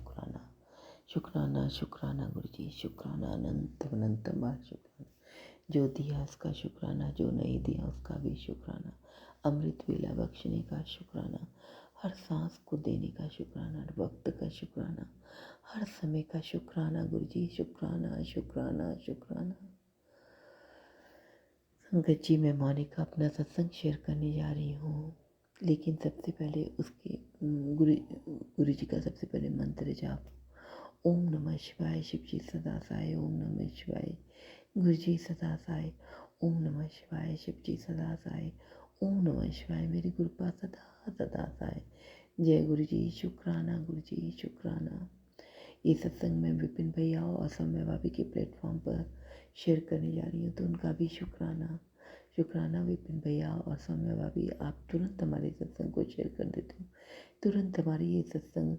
शुक्राना। शुक्राना शुक्राना गुरु जी, शुक्राना अनंत अनंत बार शुक्राना। जो दिया उसका शुक्राना, जो नहीं दिया उसका भी शुक्राना। अमृत वेला बख्शने का शुक्राना, हर सांस को देने का शुक्राना, हर वक्त का शुक्राना, हर समय का शुक्राना गुरु जी, शुक्राना शुक्राना शुक्राना। संगत जी, मैं मोनिका अपना सत्संग शेयर करने जा रही हूँ, लेकिन सबसे पहले उसके गुरु जी का सबसे पहले मंत्र जाप। ओम नमः शिवाय, शिव जी सदा साय। ओम नमः शिवाय, गुरु जी सदा साय। ओम नमः शिवाय, शिव जी सदा साय। ओम नमः शिवाय, मेरे गुरुपा सदा सदा साय। जय गुरु जी, शुक्राना गुरु जी, शुक्राना। ये सत्संग मैं विपिन भैया और सौम्या भाभी के प्लेटफॉर्म पर शेयर करने जा रही हूँ, तो उनका भी शुक्राना। शुक्राना विपिन भैया और सौम्या भाभी, आप तुरंत हमारे सत्संग को शेयर कर देते हो, तुरंत हमारी ये सत्संग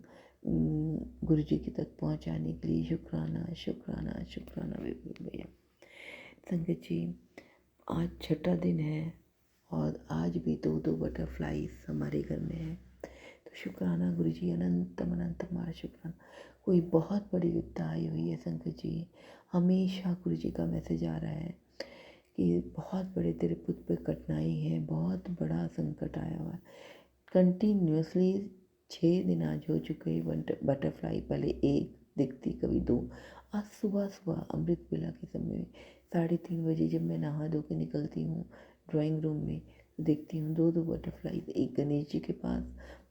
गुरु जी की तक पहुँचाने के लिए शुक्राना शुक्राना शुक्राना विपिन भैया। संगत जी, आज छठा दिन है और आज भी दो बटरफ्लाईज हमारे घर में है, तो शुक्राना गुरु जी, अनंत हमारा शुक्राना। कोई बहुत बड़ी विपदा आई हुई है संगत जी, हमेशा गुरु जी का मैसेज आ रहा है कि बहुत बड़े तेरे पुत्र पे कठिनाई है, बहुत बड़ा संकट आया हुआ है। कंटिन्यूसली 6 दिन आज हो चुके। बटरफ्लाई पहले एक दिखती, कभी 2। आज सुबह सुबह अमृत वेला के समय में 3:30 बजे जब मैं नहा धो के निकलती हूँ ड्राइंग रूम में, तो देखती हूँ 2 बटरफ्लाई। एक गणेश जी के पास,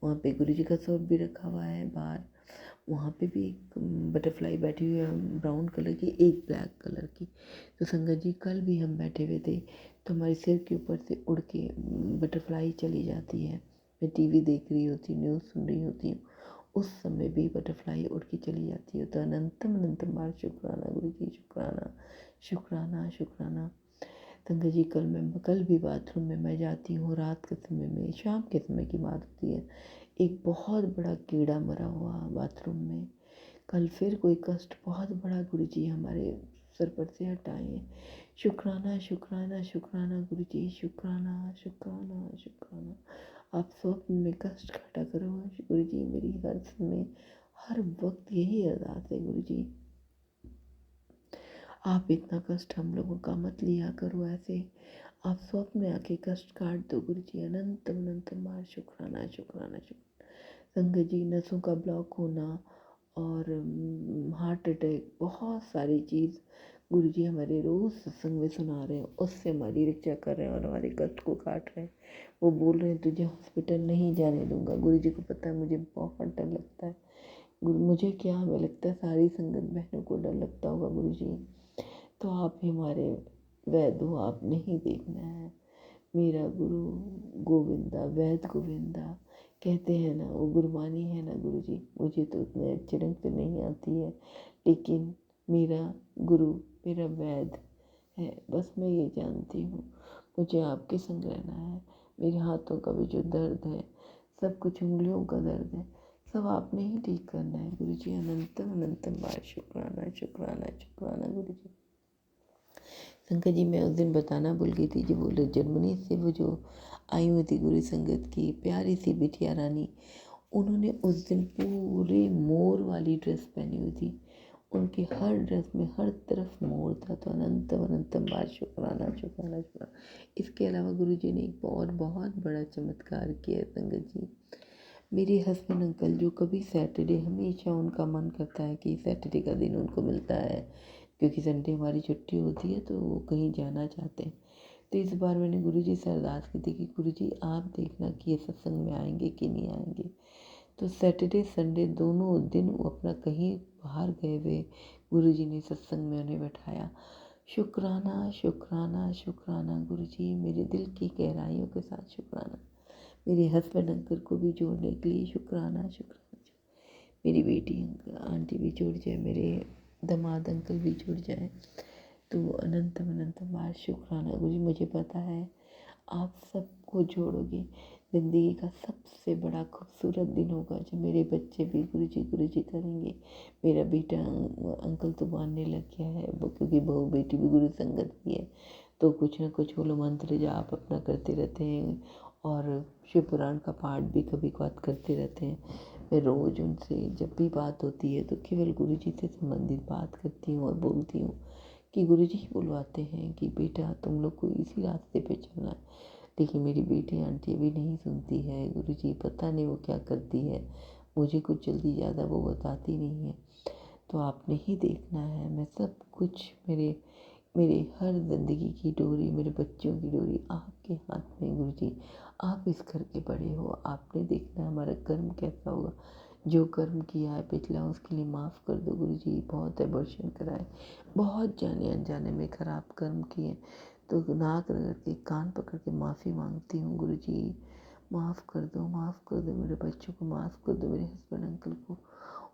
वहाँ पे गुरु जी का स्वरूप भी रखा हुआ है बाहर, वहाँ पे भी एक बटरफ्लाई बैठी हुई है ब्राउन कलर की, एक ब्लैक कलर की। तो संगत जी, कल भी हम बैठे हुए थे तो हमारे सिर के ऊपर से उड़ के बटरफ्लाई चली जाती है। मैं टीवी देख रही होती, न्यूज़ सुन रही होती हूँ, उस समय भी बटरफ्लाई उड़ के चली जाती है। तो अनंतम बार शुक्राना गुरु जी, शुक्राना शुक्राना शुक्राना। संगत जी, कल भी बाथरूम में मैं जाती हूँ, रात के समय में, शाम के समय की बात होती है, एक बहुत बड़ा कीड़ा मरा हुआ बाथरूम में। कल फिर कोई कष्ट बहुत बड़ा गुरु जी हमारे सर पर से हटाए हैं। शुक्राना शुक्राना शुक्राना गुरु जी, शुक्राना शुक्राना शुक्राना। आप स्वप्न में कष्ट घटा करो गुरु जी, मेरी हर समय हर वक्त यही अरदास है गुरु जी, आप इतना कष्ट हम लोगों का मत लिया करो ऐसे, आप स्वप्न में आके कष्ट काट दो गुरु जी। अनंत बार शुक्राना शुक्राना शुक्राना। संगत जी, नसों का ब्लॉक होना और हार्ट अटैक, बहुत सारी चीज़ गुरु जी हमारे रोज़ सत्संग में सुना रहे हैं, उससे हमारी रक्षा कर रहे हैं और हमारे कष्ट को काट रहे हैं। वो बोल रहे हैं तुझे हॉस्पिटल नहीं जाने दूंगा। गुरु जी को पता है मुझे बहुत डर लगता है। मुझे क्या, हमें लगता है सारी संगत बहनों को डर लगता होगा गुरु जी। तो आप ही हमारे वैद्य हो, आप नहीं देखना है। मेरा गुरु गोविंदा, वैद्य गोविंदा कहते हैं ना, वो गुरबानी है ना गुरु जी, मुझे तो उतने अच्छे ढंग से नहीं आती है, लेकिन मेरा गुरु मेरा वैद्य है, बस मैं ये जानती हूँ मुझे आपके संग रहना है। मेरे हाथों का भी जो दर्द है, सब कुछ उंगलियों का दर्द है, सब आपने ही ठीक करना है गुरु जी। अनंतम बार शुक्राना शुक्राना शुक्राना गुरु जी। शंकर जी, मैं उस दिन बताना भूल गई थी, जो बोले जर्मनी से वो जो आई हुई थी गुरु संगत की प्यारी सी बिटिया रानी, उन्होंने उस दिन पूरे मोर वाली ड्रेस पहनी हुई थी। उनकी हर ड्रेस में हर तरफ मोर था। तो अनंतम बार शुक्राना शुक्राना शुक्राना। इसके अलावा गुरु जी ने एक बहुत बड़ा चमत्कार किया है संगत जी। मेरे हस्बैंड अंकल, जो कभी सैटरडे, हमेशा उनका मन करता है कि सैटरडे का दिन उनको मिलता है, क्योंकि संडे हमारी छुट्टी होती है, तो वो कहीं जाना चाहते हैं। तो इस बार मैंने गुरु जी से अरदास की थी कि गुरु जी आप देखना कि ये सत्संग में आएंगे कि नहीं आएंगे। तो सैटरडे संडे दोनों दिन वो अपना कहीं बाहर गए हुए, गुरु जी ने सत्संग में उन्हें बैठाया। शुक्राना शुक्राना शुक्राना गुरु जी, मेरे दिल की गहराइयों के साथ शुक्राना। मेरे हस्बैंड अंकल को भी जोड़ने के लिए शुक्राना शुक्राना। मेरी बेटी आंटी भी जुड़ जाए, मेरे दामाद अंकल भी जुड़ जाए, तो अनंत बार शुक्राना गुरु जी। मुझे पता है आप सबको जोड़ोगे। ज़िंदगी का सबसे बड़ा खूबसूरत दिन होगा जब मेरे बच्चे भी गुरु जी करेंगे। मेरा बेटा अंकल तो मानने लग गया है, क्योंकि बहू बेटी भी गुरु संगत की है, तो कुछ ना कुछ वो लोग मंत्र जाप अपना करते रहते हैं और शिव पुराण का पाठ भी कभी बात करते रहते हैं। मैं रोज़ उनसे जब भी बात होती है तो केवल गुरुजी से संबंधित बात करती हूँ और बोलती हूँ कि गुरुजी ही बुलवाते हैं कि बेटा तुम लोग को इसी रास्ते पे चलना है। लेकिन मेरी बेटी आंटी अभी नहीं सुनती है, गुरुजी पता नहीं वो क्या करती है, मुझे कुछ जल्दी ज़्यादा वो बताती नहीं है। तो आपने ही देखना है, मैं सब कुछ मेरे मेरे हर ज़िंदगी की डोरी, मेरे बच्चों की डोरी आपके हाथ में गुरुजी। आप इस घर के बड़े हो, आपने देखना है हमारा कर्म कैसा होगा। जो कर्म किया है पिछला उसके लिए माफ़ कर दो गुरुजी। बहुत एबॉर्शन कराए, बहुत जाने अनजाने में खराब कर्म किए, तो नाक रगड़ के कान पकड़ के माफ़ी मांगती हूँ गुरुजी। माफ़ कर दो, माफ़ कर दो, मेरे बच्चों को माफ़ कर दो, मेरे हस्बैंड अंकल को,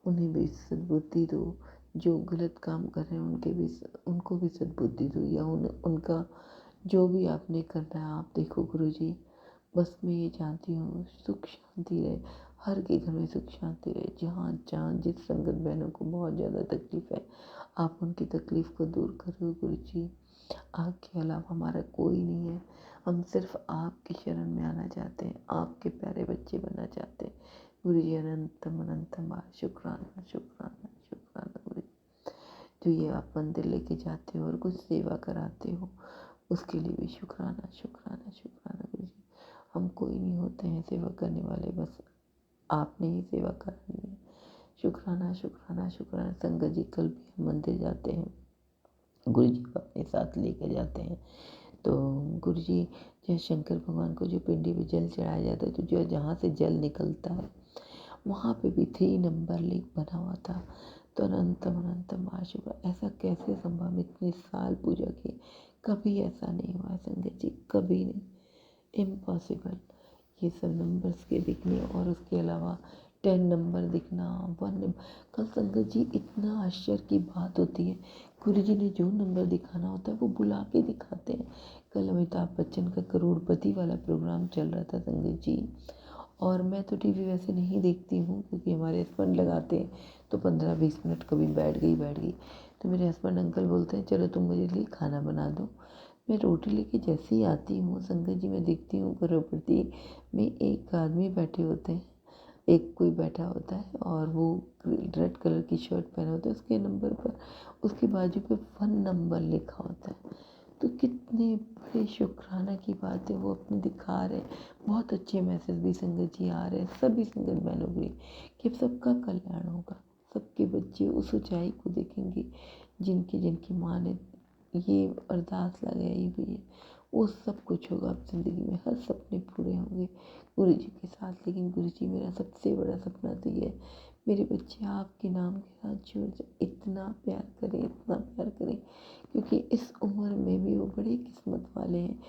उन्हें भी सद्बुद्धि दो। जो गलत काम कर रहे हैं उनको भी सद्बुद्धि दो, या उनका जो भी आपने करना है आप देखो गुरुजी। बस मैं ये चाहती हूँ सुख शांति रहे, हर के घर में सुख शांति रहे। जहाँ जहाँ जिस संगत बहनों को बहुत ज़्यादा तकलीफ़ है, आप उनकी तकलीफ़ को दूर करो गुरुजी। आपके अलावा हमारा कोई नहीं है, हम सिर्फ आपकी शरण में आना चाहते हैं, आपके प्यारे बच्चे बनना चाहते हैं गुरुजी। अनंतम अनंतम शुक्राना शुक्राना शुक्राना गुरुजी। जो ये आप मंदिर लेके जाते हो और कुछ सेवा कराते हो, उसके लिए भी शुक्राना शुक्राना शुक्राना गुरुजी। हम कोई नहीं होते हैं सेवा करने वाले, बस आपने ही सेवा करनी है। शुक्राना शुक्राना शुक्राना। संगत जी कल भी हम मंदिर जाते हैं, गुरुजी को अपने साथ लेकर जाते हैं। तो गुरुजी जहाँ शंकर भगवान को जो पिंडी पे जल चढ़ाया जाता है, तो जो जहाँ से जल निकलता है वहाँ पे भी 3 नंबर लिख बना हुआ था। तो अनंतम अनंतम आशीर्वाद। ऐसा कैसे संभव, इतने साल पूजा की, कभी ऐसा नहीं हुआ संगत जी, कभी नहीं, इम्पॉसिबल। ये सब नंबर्स के दिखने और उसके अलावा 10 नंबर दिखना, 1 नंबर। कल संगत जी इतना आश्चर्य की बात होती है, गुरुजी ने जो नंबर दिखाना होता है वो बुला के दिखाते हैं। कल अमिताभ बच्चन का करोड़पति वाला प्रोग्राम चल रहा था संगत जी, और मैं तो टीवी वैसे नहीं देखती हूँ क्योंकि हमारे हस्बैंड लगाते हैं, तो 15-20 मिनट कभी बैठ गई। तो मेरे हस्बैंड अंकल बोलते हैं चलो तुम मुझे लिए खाना बना दो। मैं रोटी लेके जैसे ही आती हूँ संगत जी, मैं देखती हूँ करोड़पति में एक आदमी बैठे होते हैं, एक कोई बैठा होता है और वो रेड कलर की शर्ट पहना होता है, उसके नंबर पर उसके बाजू पे 1 नंबर लिखा होता है। तो कितने बड़े शुक्राना की बात है, वो अपने दिखा रहे हैं। बहुत अच्छे मैसेज भी संगत जी आ रहे हैं सभी संगत बहनों के लिए कि अब सबका कल्याण होगा, सबके बच्चे उस ऊंचाई को देखेंगे जिनकी जिनकी माँ ने ये अरदास लगाई हुई है, वो सब कुछ होगा अब ज़िंदगी में, हर सपने पूरे होंगे गुरुजी के साथ। लेकिन गुरुजी मेरा सबसे बड़ा सपना तो ये है मेरे बच्चे आपके नाम के साथ जुड़ जाए, इतना प्यार करें, इतना प्यार करें, क्योंकि इस उम्र में भी वो बड़े किस्मत वाले हैं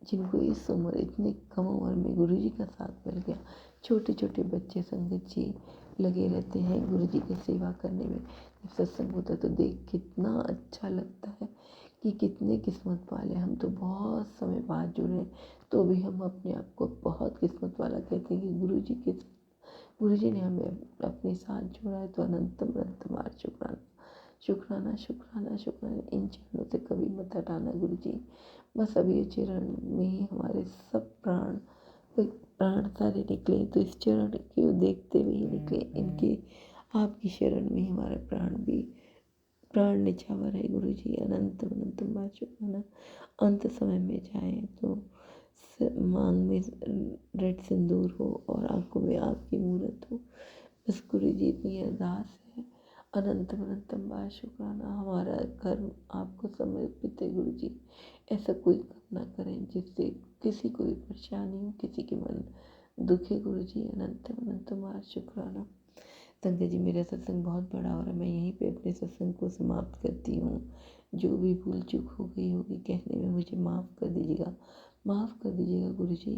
जिनको इस उम्र, इतनी कम उम्र में गुरुजी का साथ मिल गया। छोटे छोटे बच्चे संगत जी लगे रहते हैं गुरुजी की सेवा करने में। जब सत्संग होता है तो देख कितना अच्छा लगता है कि कितने किस्मत वाले। हम तो बहुत समय बाद जुड़े, तो भी हम अपने आप को बहुत किस्मत वाला कहते हैं कि गुरुजी ने हमें अपने साथ जोड़ा है। तो अनंतम अनंतम शुक्राना शुक्राना शुक्राना शुक्राना। इन चरणों से कभी मत हटाना गुरुजी। बस अभी ये चरण में ही हमारे सब प्राण, कोई प्राण सारे निकले तो इस चरण को देखते हुए ही निकले, इनके आपकी शरण में ही हमारा प्राण निछावर है गुरुजी। अनंत अनंतम शुक्राना। अंत समय में जाए तो मांग में रेड सिंदूर हो और आंखों में आपकी मूरत हो, बस गुरुजी इतनी अरदास है। अनंतम अनंतम शुक्राना। हमारा कर्म आपको समर्पित है गुरुजी। ऐसा कोई काम ना करें जिससे किसी को भी परेशानी हो, किसी के मन दुखे गुरुजी। अनंतम अनंतम शुक्राना। संगत जी मेरा सत्संग बहुत बड़ा हो रहा है, मैं यहीं पे अपने सत्संग को समाप्त करती हूँ। जो भी भूल चूक हो गई होगी कहने में मुझे माफ़ कर दीजिएगा गुरुजी।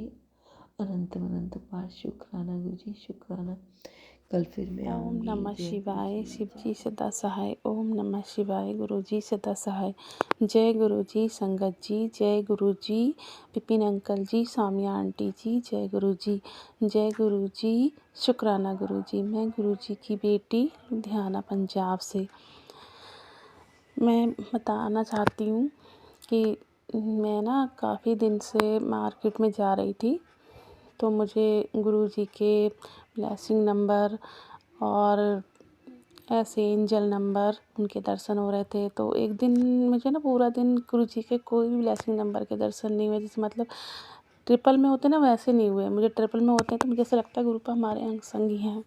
अनंतम अनंत शुक्राना गुरुजी, शुक्राना। कल फिर मैं ओम आऊँगी। नमः जय शिवाय। गुरुजी, शिव जय जी सदा सहाय। ओम नमः शिवाय। गुरु जी सदा सहाय। जय गुरु जी संगत जी, जय गुरु जी विपिन अंकल जी, सामिया आंटी जी, जय गुरु जी, जय गुरु जी। शुक्राना गुरु जी। मैं गुरु जी की बेटी लुधियाना पंजाब से मैं बताना चाहती हूँ कि मैं ना काफ़ी दिन से मार्केट में जा रही थी, तो मुझे गुरुजी के ब्लेसिंग नंबर और ऐसे एंजल नंबर उनके दर्शन हो रहे थे। तो एक दिन मुझे ना पूरा दिन गुरु जी के कोई भी ब्लेसिंग नंबर के दर्शन नहीं हुए। जैसे मतलब ट्रिपल में होते ना वैसे नहीं हुए। मुझे ट्रिपल में होते हैं तो मुझे ऐसा लगता है गुरुपा हमारे अंग संग ही हैं।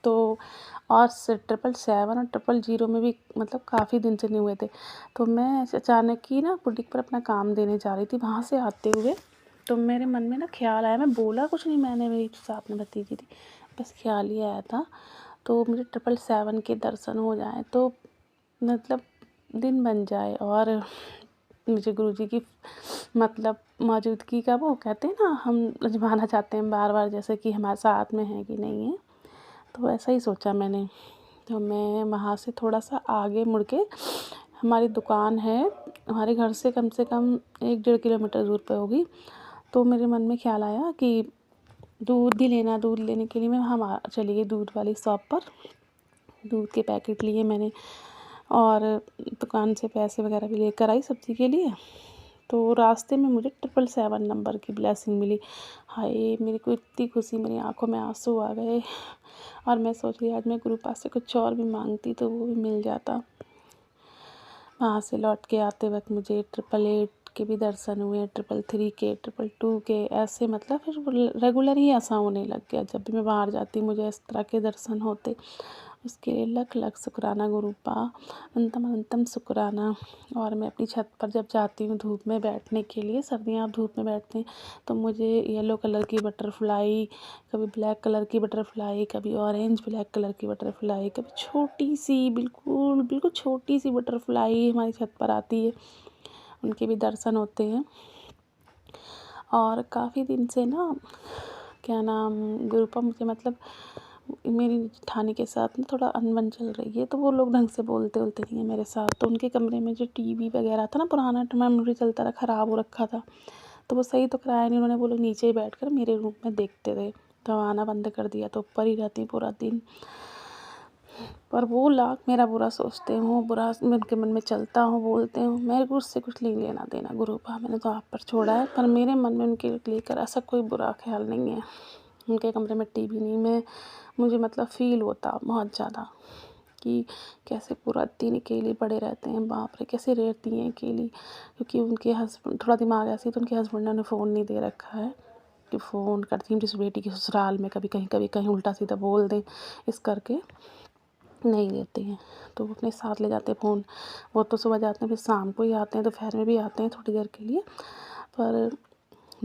तो और 777 और 000 में भी मतलब काफ़ी दिन से नहीं हुए थे। तो मैं ऐसे अचानक ही ना बुटीक पर अपना काम देने जा रही थी, वहाँ से आते हुए तो मेरे मन में ना ख्याल आया, मैं बोला कुछ नहीं, मैंने, मेरी साथ में भतीजी थी, बस ख्याल ही आया था तो मुझे 777 के दर्शन हो जाएँ तो मतलब दिन बन जाए और मुझे गुरुजी की मतलब मौजूदगी का वो कहते हैं ना, हम आजमाना चाहते हैं बार बार, जैसे कि हमारे साथ में है कि नहीं है। तो ऐसा ही सोचा मैंने। तो मैं वहाँ से थोड़ा सा आगे मुड़ के, हमारी दुकान है हमारे घर से कम 1-1.5 किलोमीटर दूर पे होगी। तो मेरे मन में ख्याल आया कि दूध भी लेना, दूध लेने के लिए मैं वहाँ चली गई दूध वाली शॉप पर। दूध के पैकेट लिए मैंने और दुकान से पैसे वगैरह भी लेकर आई सब्ज़ी के लिए। तो रास्ते में मुझे 777 नंबर की ब्लेसिंग मिली। हाय, मेरी को इतनी खुशी, मेरी आंखों में आंसू आ गए और मैं सोच रही आज मैं गुरु पास से कुछ और भी मांगती तो वो भी मिल जाता। वहाँ से लौट के आते वक्त मुझे 888 के भी दर्शन हुए, 333 के, 222 के, ऐसे मतलब फिर रेगुलर ही ऐसा होने लग गया। जब भी मैं बाहर जाती मुझे इस तरह के दर्शन होते। उसके लिए लख लख शुक्राना गुरुपा, अंतम अनंतम शुक्राना। और मैं अपनी छत पर जब जाती हूँ धूप में बैठने के लिए, सर्दियाँ आप धूप में बैठते हैं तो मुझे येलो कलर की बटरफ्लाई, कभी ब्लैक कलर की बटरफ्लाई, कभी ऑरेंज ब्लैक कलर की बटरफ्लाई, कभी छोटी सी बिल्कुल बिल्कुल छोटी सी बटरफ्लाई हमारी छत पर आती है, उनके भी दर्शन होते हैं। और काफ़ी दिन से ना क्या नाम गुरुपा मुझे मतलब मेरी जेठानी के साथ ना थोड़ा अनबन चल रही है, तो वो लोग ढंग से बोलते नहीं है मेरे साथ। तो उनके कमरे में जो टीवी वगैरह था ना, पुराना मेमोरी चलता रहा, ख़राब हो रखा था, तो वो सही तो कराया नहीं उन्होंने। वो लोग नीचे ही बैठकर मेरे रूम में देखते थे, तो आना बंद कर दिया, तो ऊपर ही रहती पूरा दिन। पर वो लाख मेरा बुरा सोचते हों, बुरा उनके मन में चलता हो, बोलते हों, मेरे को उससे कुछ नहीं लेना देना गुरुपा, मैंने तो आप पर छोड़ा है। पर मेरे मन में उनके लेकर ऐसा कोई बुरा ख्याल नहीं है। उनके कमरे में टीवी नहीं, मुझे मतलब फ़ील होता बहुत ज़्यादा कि कैसे पूरा दिन अकेले पड़े रहते हैं, बाप रे कैसे रहती हैं अकेली। क्योंकि उनके हस्बैंड थोड़ा दिमाग ऐसे, तो उनके हस्बैंड ने उन्हें फ़ोन नहीं दे रखा है कि फ़ोन करती हूँ जिस बेटी के ससुराल में कभी कहीं उल्टा सीधा बोल दें, इस करके नहीं देते हैं। तो वो अपने साथ ले जाते हैं फ़ोन। वो तो सुबह जाते हैं, फिर शाम को ही आते हैं, दोपहर में भी आते हैं थोड़ी देर के लिए। पर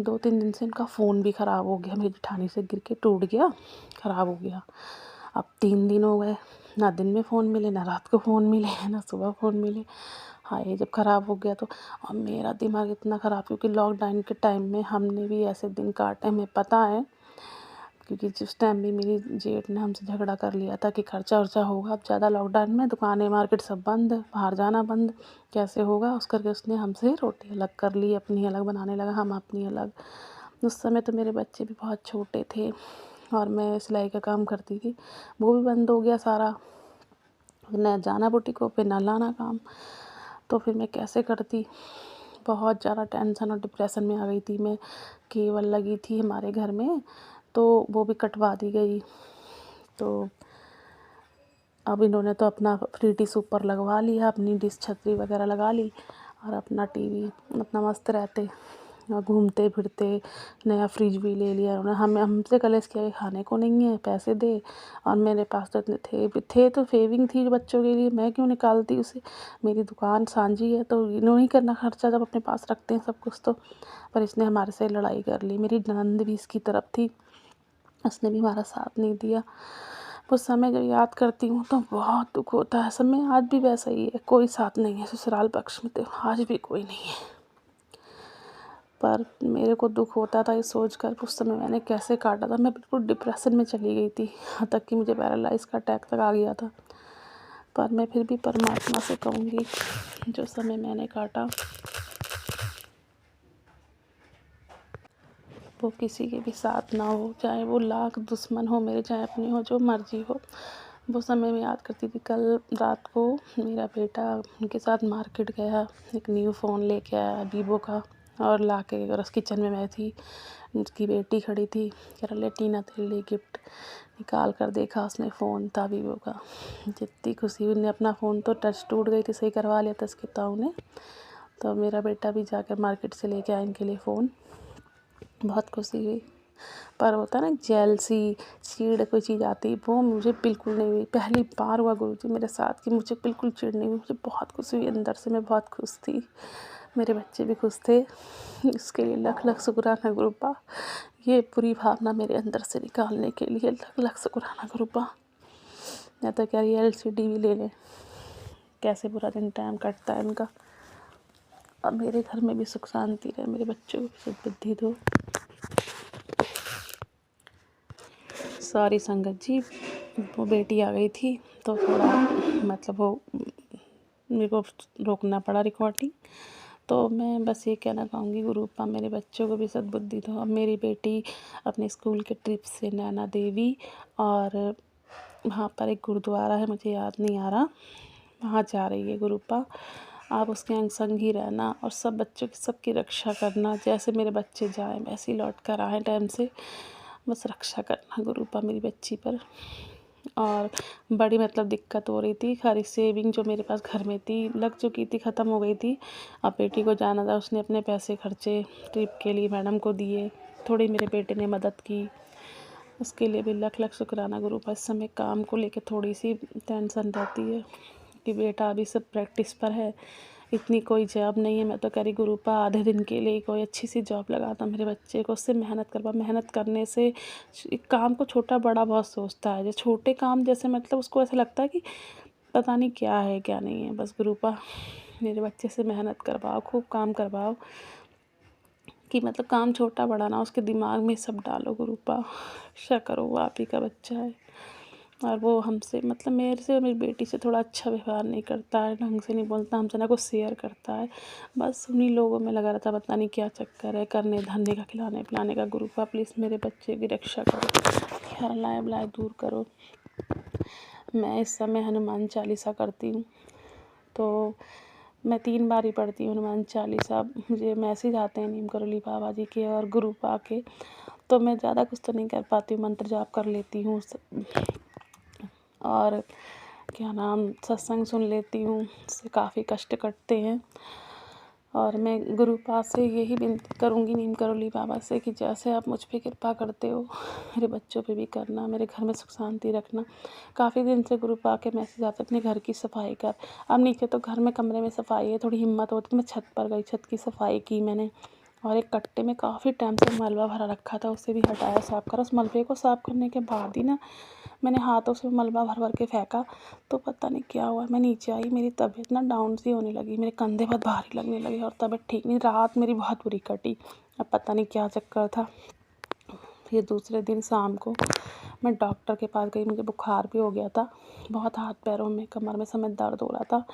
2-3 दिन से इनका फ़ोन भी ख़राब हो गया, मेरी जेठानी से गिर के टूट गया, ख़राब हो गया। अब 3 दिन हो गए, ना दिन में फ़ोन मिले, ना रात को फ़ोन मिले, ना सुबह फ़ोन मिले। हाय, जब ख़राब हो गया तो अब मेरा दिमाग इतना ख़राब, क्योंकि लॉकडाउन के टाइम में हमने भी ऐसे दिन काटे, हमें पता है। क्योंकि जिस टाइम भी मेरी जेठ ने हमसे झगड़ा कर लिया था कि खर्चा वर्चा होगा अब ज़्यादा, लॉकडाउन में दुकानें मार्केट सब बंद, बाहर जाना बंद, कैसे होगा, उस करके उसने हमसे रोटी अलग कर ली, अपनी अलग बनाने लगा, हम अपनी अलग। उस समय तो मेरे बच्चे भी बहुत छोटे थे और मैं सिलाई का काम करती थी, वो भी बंद हो गया सारा, न जाना बुटीक पे न लाना काम। तो फिर मैं कैसे करती, बहुत ज़्यादा टेंशन और डिप्रेशन में आ गई थी मैं। केबल लगी थी हमारे घर में तो वो भी कटवा दी गई। तो अब इन्होंने तो अपना फ्री डिश ऊपर लगवा लिया, अपनी डिश छतरी वगैरह लगा ली और अपना टीवी, अपना मस्त रहते और घूमते फिरते। नया फ्रिज भी ले लिया उन्होंने, हमें हमसे कलेश किया कि खाने को नहीं है पैसे दे, और मेरे पास तो इतने थे तो सेविंग थी बच्चों के लिए, मैं क्यों निकालती उसे। मेरी दुकान सांझी है तो इन्होंने ही करना खर्चा, जब अपने पास रखते हैं सब कुछ तो। पर इसने हमारे से लड़ाई कर ली, मेरी ननद भी इसकी तरफ थी, उसने भी हमारा साथ नहीं दिया। उस समय जब याद करती हूँ तो बहुत दुख होता है। समय आज भी वैसा ही है, कोई साथ नहीं है ससुराल पक्ष में, तो आज भी कोई नहीं है। पर मेरे को दुख होता था ये सोच कर उस समय मैंने कैसे काटा था। मैं बिल्कुल डिप्रेशन में चली गई थी, यहाँ तक कि मुझे पैरालाइज़ का अटैक तक आ गया था। पर मैं फिर भी परमात्मा से कहूँगी, जो समय मैंने काटा वो किसी के भी साथ ना हो, चाहे वो लाख दुश्मन हो मेरे, चाहे अपने हो, जो मर्जी हो। वो समय में याद करती थी। कल रात को मेरा बेटा उनके साथ मार्केट गया, एक न्यू फ़ोन लेके आया वीवो का, और लाके और उस किचन में मैं थी, उसकी बेटी खड़ी थी, कह रहा ले टीना तेरे लिए गिफ्ट। निकाल कर देखा, उसने फ़ोन था वीवो का। जितनी खुशी हुई, ने अपना फ़ोन तो टच टूट गई थी, सही करवा लिया था उसके ताऊ ने। तो मेरा बेटा भी जाकर मार्केट से लेके आया इनके लिए फ़ोन। बहुत खुशी हुई। पर होता है ना जेलसी, चिढ़ कोई चीज़ आती, वो मुझे बिल्कुल नहीं हुई। पहली बार हुआ गुरुजी मेरे साथ कि मुझे बिल्कुल चिढ़ नहीं हुई। मुझे बहुत खुशी हुई, अंदर से मैं बहुत खुश थी। मेरे बच्चे भी खुश थे। इसके लिए लख लख शुक्राना गुरुपा। ये बुरी भावना मेरे अंदर से निकालने के लिए लख लख शुक्राना गुरुपा। मैं तो कह रही LCD भी ले लें, कैसे पूरा दिन टाइम कटता है इनका। अब मेरे घर में भी सुख शांति रहे, मेरे बच्चों को भी सद्बुद्धि दो। सॉरी संगत जी, वो बेटी आ गई थी तो थोड़ा मतलब वो मेरे को रोकना पड़ा रिकॉर्डिंग। तो मैं बस ये कहना चाहूँगी गुरुपा मेरे बच्चों को भी सद्बुद्धि दो। अब मेरी बेटी अपने स्कूल के ट्रिप से नैना देवी और वहाँ पर एक गुरुद्वारा है, मुझे याद नहीं आ रहा, वहाँ जा रही है गुरुपा। आप उसके अंग संग ही रहना और सब बच्चों की सबकी रक्षा करना। जैसे मेरे बच्चे जाएँ वैसे ही लौट कर आएँ टाइम से, बस रक्षा करना गुरुपा मेरी बच्ची पर। और बड़ी मतलब दिक्कत हो रही थी, सारी सेविंग जो मेरे पास घर में थी लग चुकी थी, ख़त्म हो गई थी। अब बेटी को जाना था, उसने अपने पैसे खर्चे ट्रिप के लिए मैडम को दिए, थोड़ी मेरे बेटे ने मदद की, उसके लिए भी लख लख शुक्राना गुरुपा। इस समय काम को लेकर थोड़ी सी टेंशन रहती है कि बेटा अभी सब प्रैक्टिस पर है, इतनी कोई जॉब नहीं है। मैं तो कह रही गुरुपा आधे दिन के लिए कोई अच्छी सी जॉब लगाता मेरे बच्चे को, उससे मेहनत करवा। मेहनत करने से एक काम को छोटा बड़ा बहुत सोचता है, जो छोटे काम जैसे मतलब उसको ऐसा लगता है कि पता नहीं क्या है क्या नहीं है। बस गुरुपा मेरे बच्चे से मेहनत करवाओ, खूब काम करवाओ, कि मतलब काम छोटा बड़ा ना उसके दिमाग में सब डालो गुरुपा। रक्षा करो, वो आप ही का बच्चा है और वो हमसे मतलब मेरे से मेरी बेटी से थोड़ा अच्छा व्यवहार नहीं करता है, ढंग से नहीं बोलता, हमसे ना कुछ शेयर करता है। बस उन्हीं लोगों में लगा रहता, पता नहीं क्या चक्कर है, करने धरने का, खिलाने पिलाने का। गुरुपा प्लीज़ मेरे बच्चे की रक्षा करो, हर लाए बुलाए दूर करो। मैं इस समय हनुमान चालीसा करती हूँ, तो मैं 3 बार ही पढ़ती हूँ हनुमान चालीसा। मुझे मैसेज आते हैं नीम करोली बाबा जी के और गुरुपा के, तो मैं ज़्यादा कुछ तो नहीं कर पाती हूँ, मंत्र जाप कर लेती हूँ और क्या नाम सत्संग सुन लेती हूँ, उससे काफ़ी कष्ट कटते हैं। और मैं गुरुपा से यही विनती करूँगी नीम करोली बाबा से कि जैसे आप मुझ पे कृपा करते हो मेरे बच्चों पे भी करना, मेरे घर में सुख शांति रखना। काफ़ी दिन से गुरुपा के मैसेज आते अपने घर की सफाई कर। अब नीचे तो घर में कमरे में सफाई है, थोड़ी हिम्मत होती, मैं छत पर गई, छत की सफाई की मैंने और एक कट्टे में काफ़ी टाइम से मलबा भरा रखा था, उसे भी हटाया, साफ़ करा। उस मलबे को साफ़ करने के बाद ही ना मैंने हाथों से मलबा भर भर के फेंका, तो पता नहीं क्या हुआ, मैं नीचे आई, मेरी तबीयत ना डाउन सी होने लगी, मेरे कंधे बहुत भारी लगने लगे और तबीयत ठीक नहीं, रात मेरी बहुत बुरी कटी। अब पता नहीं क्या चक्कर था। फिर दूसरे दिन शाम को मैं डॉक्टर के पास गई, मुझे बुखार भी हो गया था, बहुत हाथ पैरों में कमर में समेत दर्द हो रहा था।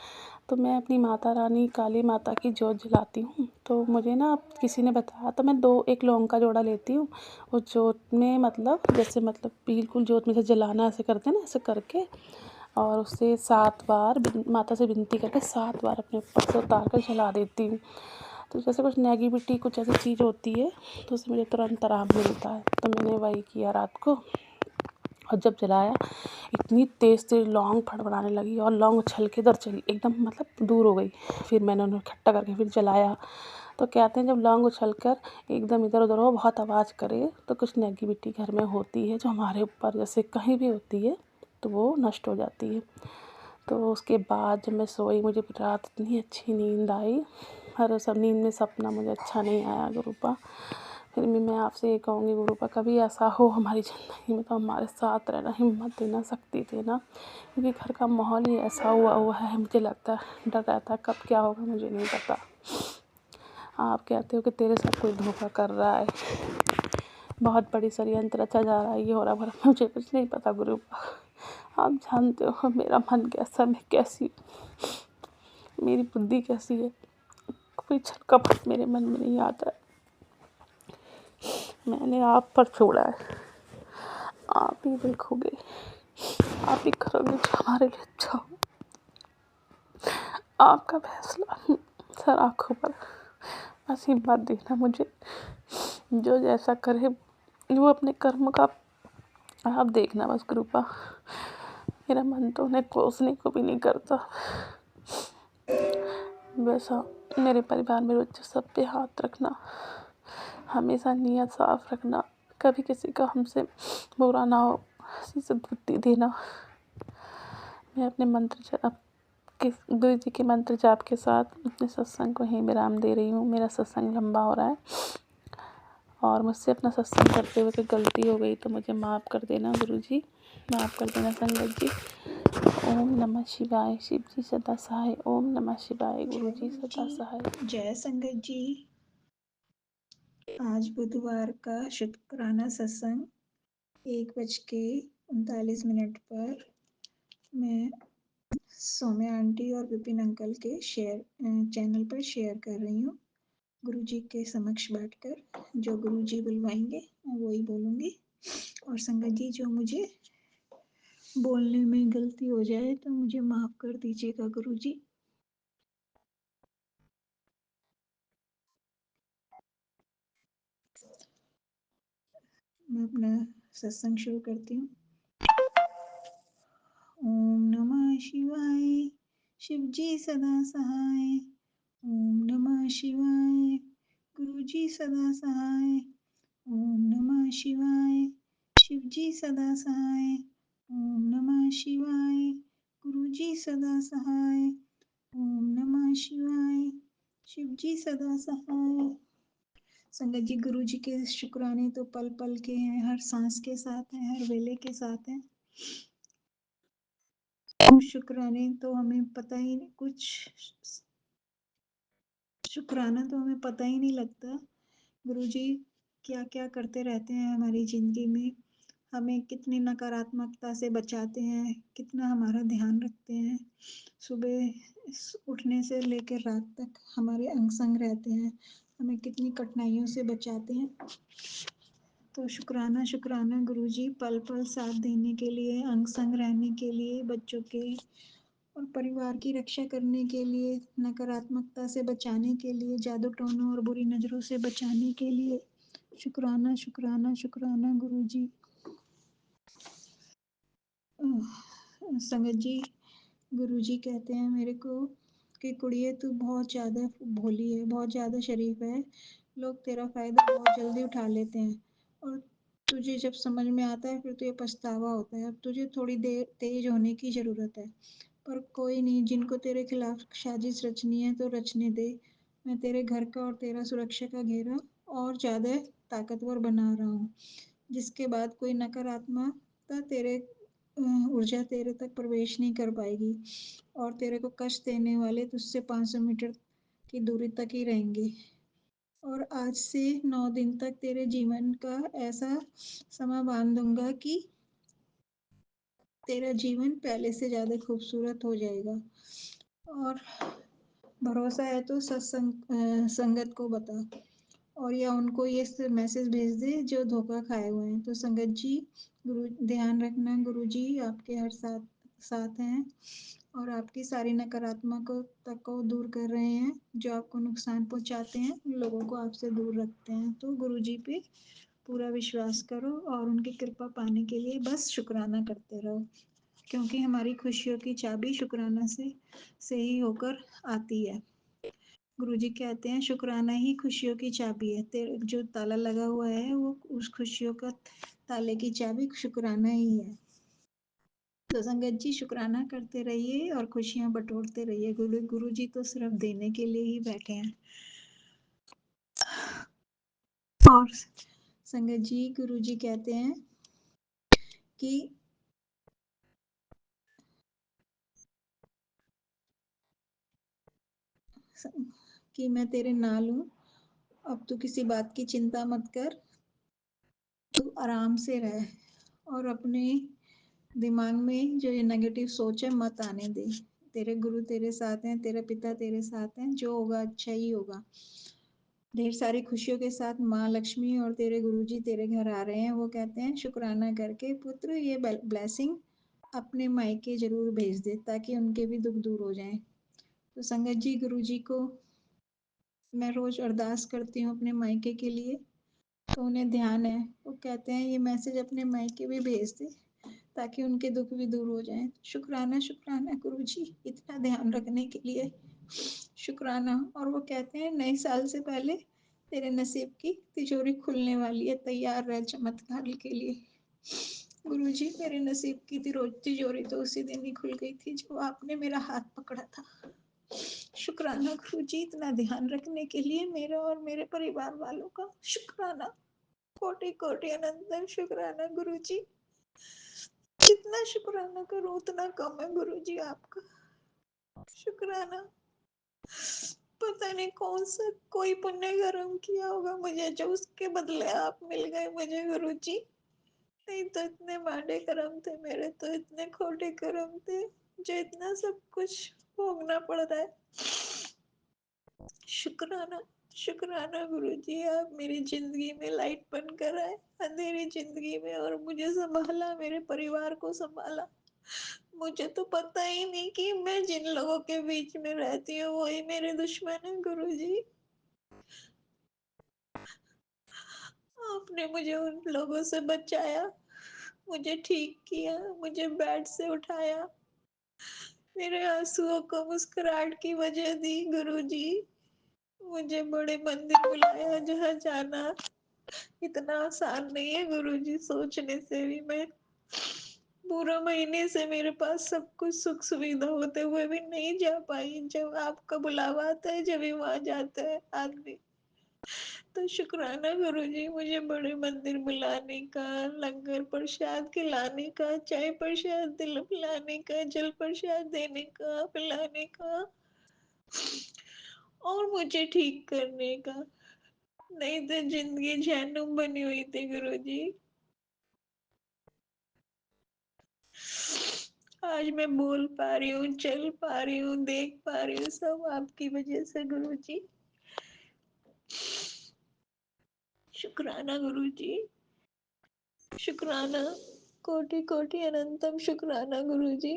तो मैं अपनी माता रानी काली माता की जोत जलाती हूँ, तो मुझे ना किसी ने बताया, तो मैं एक लौंग का जोड़ा लेती हूँ। उस जोत में मतलब जैसे मतलब बिल्कुल जोत में से जलाना ऐसे करते हैं ना, ऐसे करके और उससे 7 बार माता से विनती करके 7 बार अपने ऊपर से उतार कर जला देती हूँ। तो जैसे कुछ नेगेटिविटी कुछ ऐसी चीज़ होती है तो उससे मुझे तुरंत आराम मिलता है। तो मैंने वही किया रात को और जब जलाया इतनी तेज़ तेज़ लौंग फड़फड़ाने लगी और लौंग उछल के इधर चली एकदम मतलब दूर हो गई। फिर मैंने उन्हें इकट्ठा करके फिर जलाया। तो कहते हैं जब लौंग उछल कर एकदम इधर उधर हो, बहुत आवाज़ करे, तो कुछ नेगेटिविटी घर में होती है जो हमारे ऊपर जैसे कहीं भी होती है तो वो नष्ट हो जाती है। तो उसके बाद जब मैं सोई मुझे रात इतनी अच्छी नींद आई, हर सब नींद में सपना मुझे अच्छा नहीं आया गुरुपा। फिर भी मैं आपसे ये कहूँगी गुरुपा कभी ऐसा हो हमारी ज़िंदगी में तो हमारे साथ रहना, हिम्मत देना, शक्ति देना, क्योंकि घर का माहौल ही ऐसा हुआ है। मुझे लगता है डर रहता है कब क्या होगा मुझे नहीं पता। आप कहते हो कि तेरे साथ कोई धोखा कर रहा है, बहुत बड़ी षड्यंत्र रचा जा रहा है, ये हो रहा है, मुझे कुछ नहीं पता गुरुपा। आप जानते हो मेरा मन कैसा, मैं कैसी, मेरी बुद्धि कैसी है, कोई छल कपट मेरे मन में नहीं आता है। मैंने आप पर छोड़ा है, आप ही देखोगे, आप ही करोगे जो हमारे लिए अच्छा हो। आपका फैसला सर आँखों पर, बस हिम्मत देना मुझे, जो जैसा करे वो अपने कर्म का आप देखना बस कृपा। मेरा मन तो उन्हें कोसने को भी नहीं करता। वैसा मेरे परिवार में बच्चों सब पे हाथ रखना, हमेशा नियत साफ रखना, कभी किसी का हमसे बुरा ना हो, किसी से बुद्धि देना। मैं अपने मंत्र जाप के गुरु जी के मंत्र जाप के साथ अपने सत्संग को यहीं विराम दे रही हूँ। मेरा सत्संग लंबा हो रहा है और मुझसे अपना सत्संग करते हुए कोई गलती हो गई तो मुझे माफ़ कर देना गुरु जी, माफ़ कर देना संगत जी। ओम नमः शिवाय। शिव जी सदा सहाय। ओम नमः शिवाय। गुरु जी सदा सहाय। जय संगत जी। आज बुधवार का शुक्राना सत्संग 1:39 पर मैं सौम्या आंटी और विपिन अंकल के चैनल पर शेयर कर रही हूँ। गुरु जी के समक्ष बैठकर जो गुरु जी बुलवाएंगे मैं वही बोलूँगी। और संगत जी, जो मुझे बोलने में गलती हो जाए तो मुझे माफ़ कर दीजिएगा गुरु जी। मैं अपना सत्संग शुरू करती हूँ। ओम नमः शिवाय। शिव जी सदा सहाय। ओम नमः शिवाय। गुरु जी सदा सहाय। ओम नमः शिवाय। शिव जी सदा सहाय। ओम नमः शिवाय। गुरु जी सदा सहाय। ओम नमः शिवाय। शिव जी सदा सहाय। संगत जी, गुरु जी के शुक्राने तो पल पल के हैं, हर सांस के साथ हैं, हर वेले के साथ हैं। शुक्राने तो हमें पता ही नहीं, कुछ शुक्राना तो हमें पता ही नहीं लगता। गुरुजी क्या क्या करते रहते हैं हमारी ज़िंदगी में, हमें कितनी नकारात्मकता से बचाते हैं, कितना हमारा ध्यान रखते हैं। सुबह उठने से लेकर रात तक हमारे अंग संग रहते हैं, हमें कितनी कठिनाइयों से बचाते हैं। तो शुक्राना शुक्राना गुरुजी, पल पल साथ देने के लिए, अंग संग रहने के लिए, बच्चों के और परिवार की रक्षा करने के लिए, नकारात्मकता से बचाने के लिए, जादू टोनों और बुरी नज़रों से बचाने के लिए। शुक्राना शुक्राना शुक्राना गुरुजी। संगत जी, गुरुजी कहते हैं मेरे को कि कुड़िए तू बहुत ज़्यादा भोली है, बहुत ज़्यादा शरीफ है, लोग तेरा फ़ायदा बहुत जल्दी उठा लेते हैं और तुझे जब समझ में आता है फिर तुझे पछतावा होता है। अब तुझे थोड़ी देर तेज होने की ज़रूरत है, पर कोई नहीं, जिनको तेरे खिलाफ साजिश रचनी है तो रचने दे। मैं तेरे घर का और तेरा सुरक्षा का घेरा और ज़्यादा ताकतवर बना रहा हूँ, जिसके बाद कोई नकारात्मकता तेरे ऊर्जा तेरे तक प्रवेश नहीं कर पाएगी और तेरे को कष्ट देने वाले तुझसे 500 मीटर की दूरी तक ही रहेंगे। और आज से 9 दिन तक तेरे जीवन का ऐसा समा बांध दूंगा कि तेरा जीवन पहले से ज़्यादा खूबसूरत हो जाएगा। और भरोसा है तो संगत को बता और या उनको ये मैसेज भेज दे जो धोखा खाए हुए हैं। तो संगत जी, गुरु ध्यान रखना, गुरु जी आपके हर साथ हैं और आपकी सारी नकारात्मकता को दूर कर रहे हैं, जो आपको नुकसान पहुंचाते हैं लोगों को आपसे दूर रखते हैं। तो गुरु जी पे पूरा विश्वास करो और उनकी कृपा पाने के लिए बस शुक्राना करते रहो, क्योंकि हमारी खुशियों की चाबी शुक्राना से ही होकर आती है। गुरुजी कहते हैं शुक्राना ही खुशियों की चाबी है। तेरे जो ताला लगा हुआ है वो उस खुशियों का ताले की चाबी शुक्राना ही है। तो संगत जी, शुक्राना करते रहिए और खुशियां बटोरते रहिए। गुरु जी तो सिर्फ देने के लिए ही बैठे हैं। और संगत जी, गुरु जी कहते हैं कि मैं तेरे नाल हूँ, अब तू किसी बात की चिंता मत कर, तू आराम से रह और अपने दिमाग में जो ये नेगेटिव सोच है मत आने दे। तेरे गुरु तेरे साथ हैं, तेरे पिता तेरे साथ हैं, जो होगा अच्छा ही होगा। ढेर सारी खुशियों के साथ माँ लक्ष्मी और तेरे गुरुजी तेरे घर आ रहे हैं। वो कहते हैं शुक्राना करके पुत्र ये ब्लेसिंग अपने मायके जरूर भेज दे ताकि उनके भी दुख दूर हो जाएं। तो संगत जी, गुरुजी को मैं रोज अरदास करती हूँ अपने मायके के लिए तो उन्हें ध्यान है, वो कहते हैं ये मैसेज अपने मायके भी भेज दे ताकि उनके दुख भी दूर हो जाएं। शुक्राना शुक्राना गुरुजी इतना ध्यान रखने के लिए, शुक्राना। और वो कहते हैं नए साल से पहले तेरे नसीब की तिजोरी खुलने वाली है, तैयार रह चमत्कार के लिए। गुरुजी मेरे नसीब की तिजोरी तो उसी दिन ही खुल गई थी जब आपने मेरा हाथ पकड़ा था। शुक्राना गुरुजी इतना ध्यान रखने के लिए मेरा और मेरे परिवार वालों का। शुक्राना, कोटि कोटि अनंत शुक्राना गुरुजी। जितना शुक्राना करूं उतना कम है गुरुजी आपका। शुक्राना। पता नहीं कौन सा कोई पुण्य कर्म किया होगा मुझे जो उसके बदले आप मिल गए मुझे गुरुजी। नहीं तो इतने माड़े कर्म थे मेरे, तो इतने खोटे कर्म थे जो इतना सब कुछ भोगना पड़ रहा है। शुक्राना शुक्राना गुरुजी आप मेरी जिंदगी में लाइट बनकर आए अंधेरी जिंदगी में, और मुझे संभाला, मेरे परिवार को संभाला। मुझे तो पता ही नहीं कि मैं जिन लोगों के बीच में रहती हूँ वही मेरे दुश्मन है गुरुजी। आपने मुझे उन लोगों से बचाया, मुझे ठीक किया, मुझे बेड से उठाया, मेरे आंसुओं को मुस्कुराहट की वजह दी गुरुजी। मुझे बड़े मंदिर बुलाया जहाँ जाना इतना आसान नहीं है गुरुजी, सोचने से भी मैं पूरा महीने से मेरे पास सब कुछ सुख सुविधा होते हुए भी नहीं जा पाई। जब आपका बुलावा आता है जब भी वहां जाता है आदमी। तो शुक्राना गुरुजी मुझे बड़े मंदिर बुलाने का, लंगर प्रसाद खिलाने का, चाय प्रसाद दिल पिलाने का, जल प्रसाद देने का, पिलाने का, और मुझे ठीक करने का। नहीं तो जिंदगी जहन्नुम बनी हुई थी गुरुजी। आज मैं बोल पा रही हूँ, चल पा रही हूँ, देख पा रही हूँ, सब आपकी वजह से गुरुजी। शुक्राना गुरुजी, शुक्राना, कोटि कोटि अनंतम शुक्राना गुरुजी।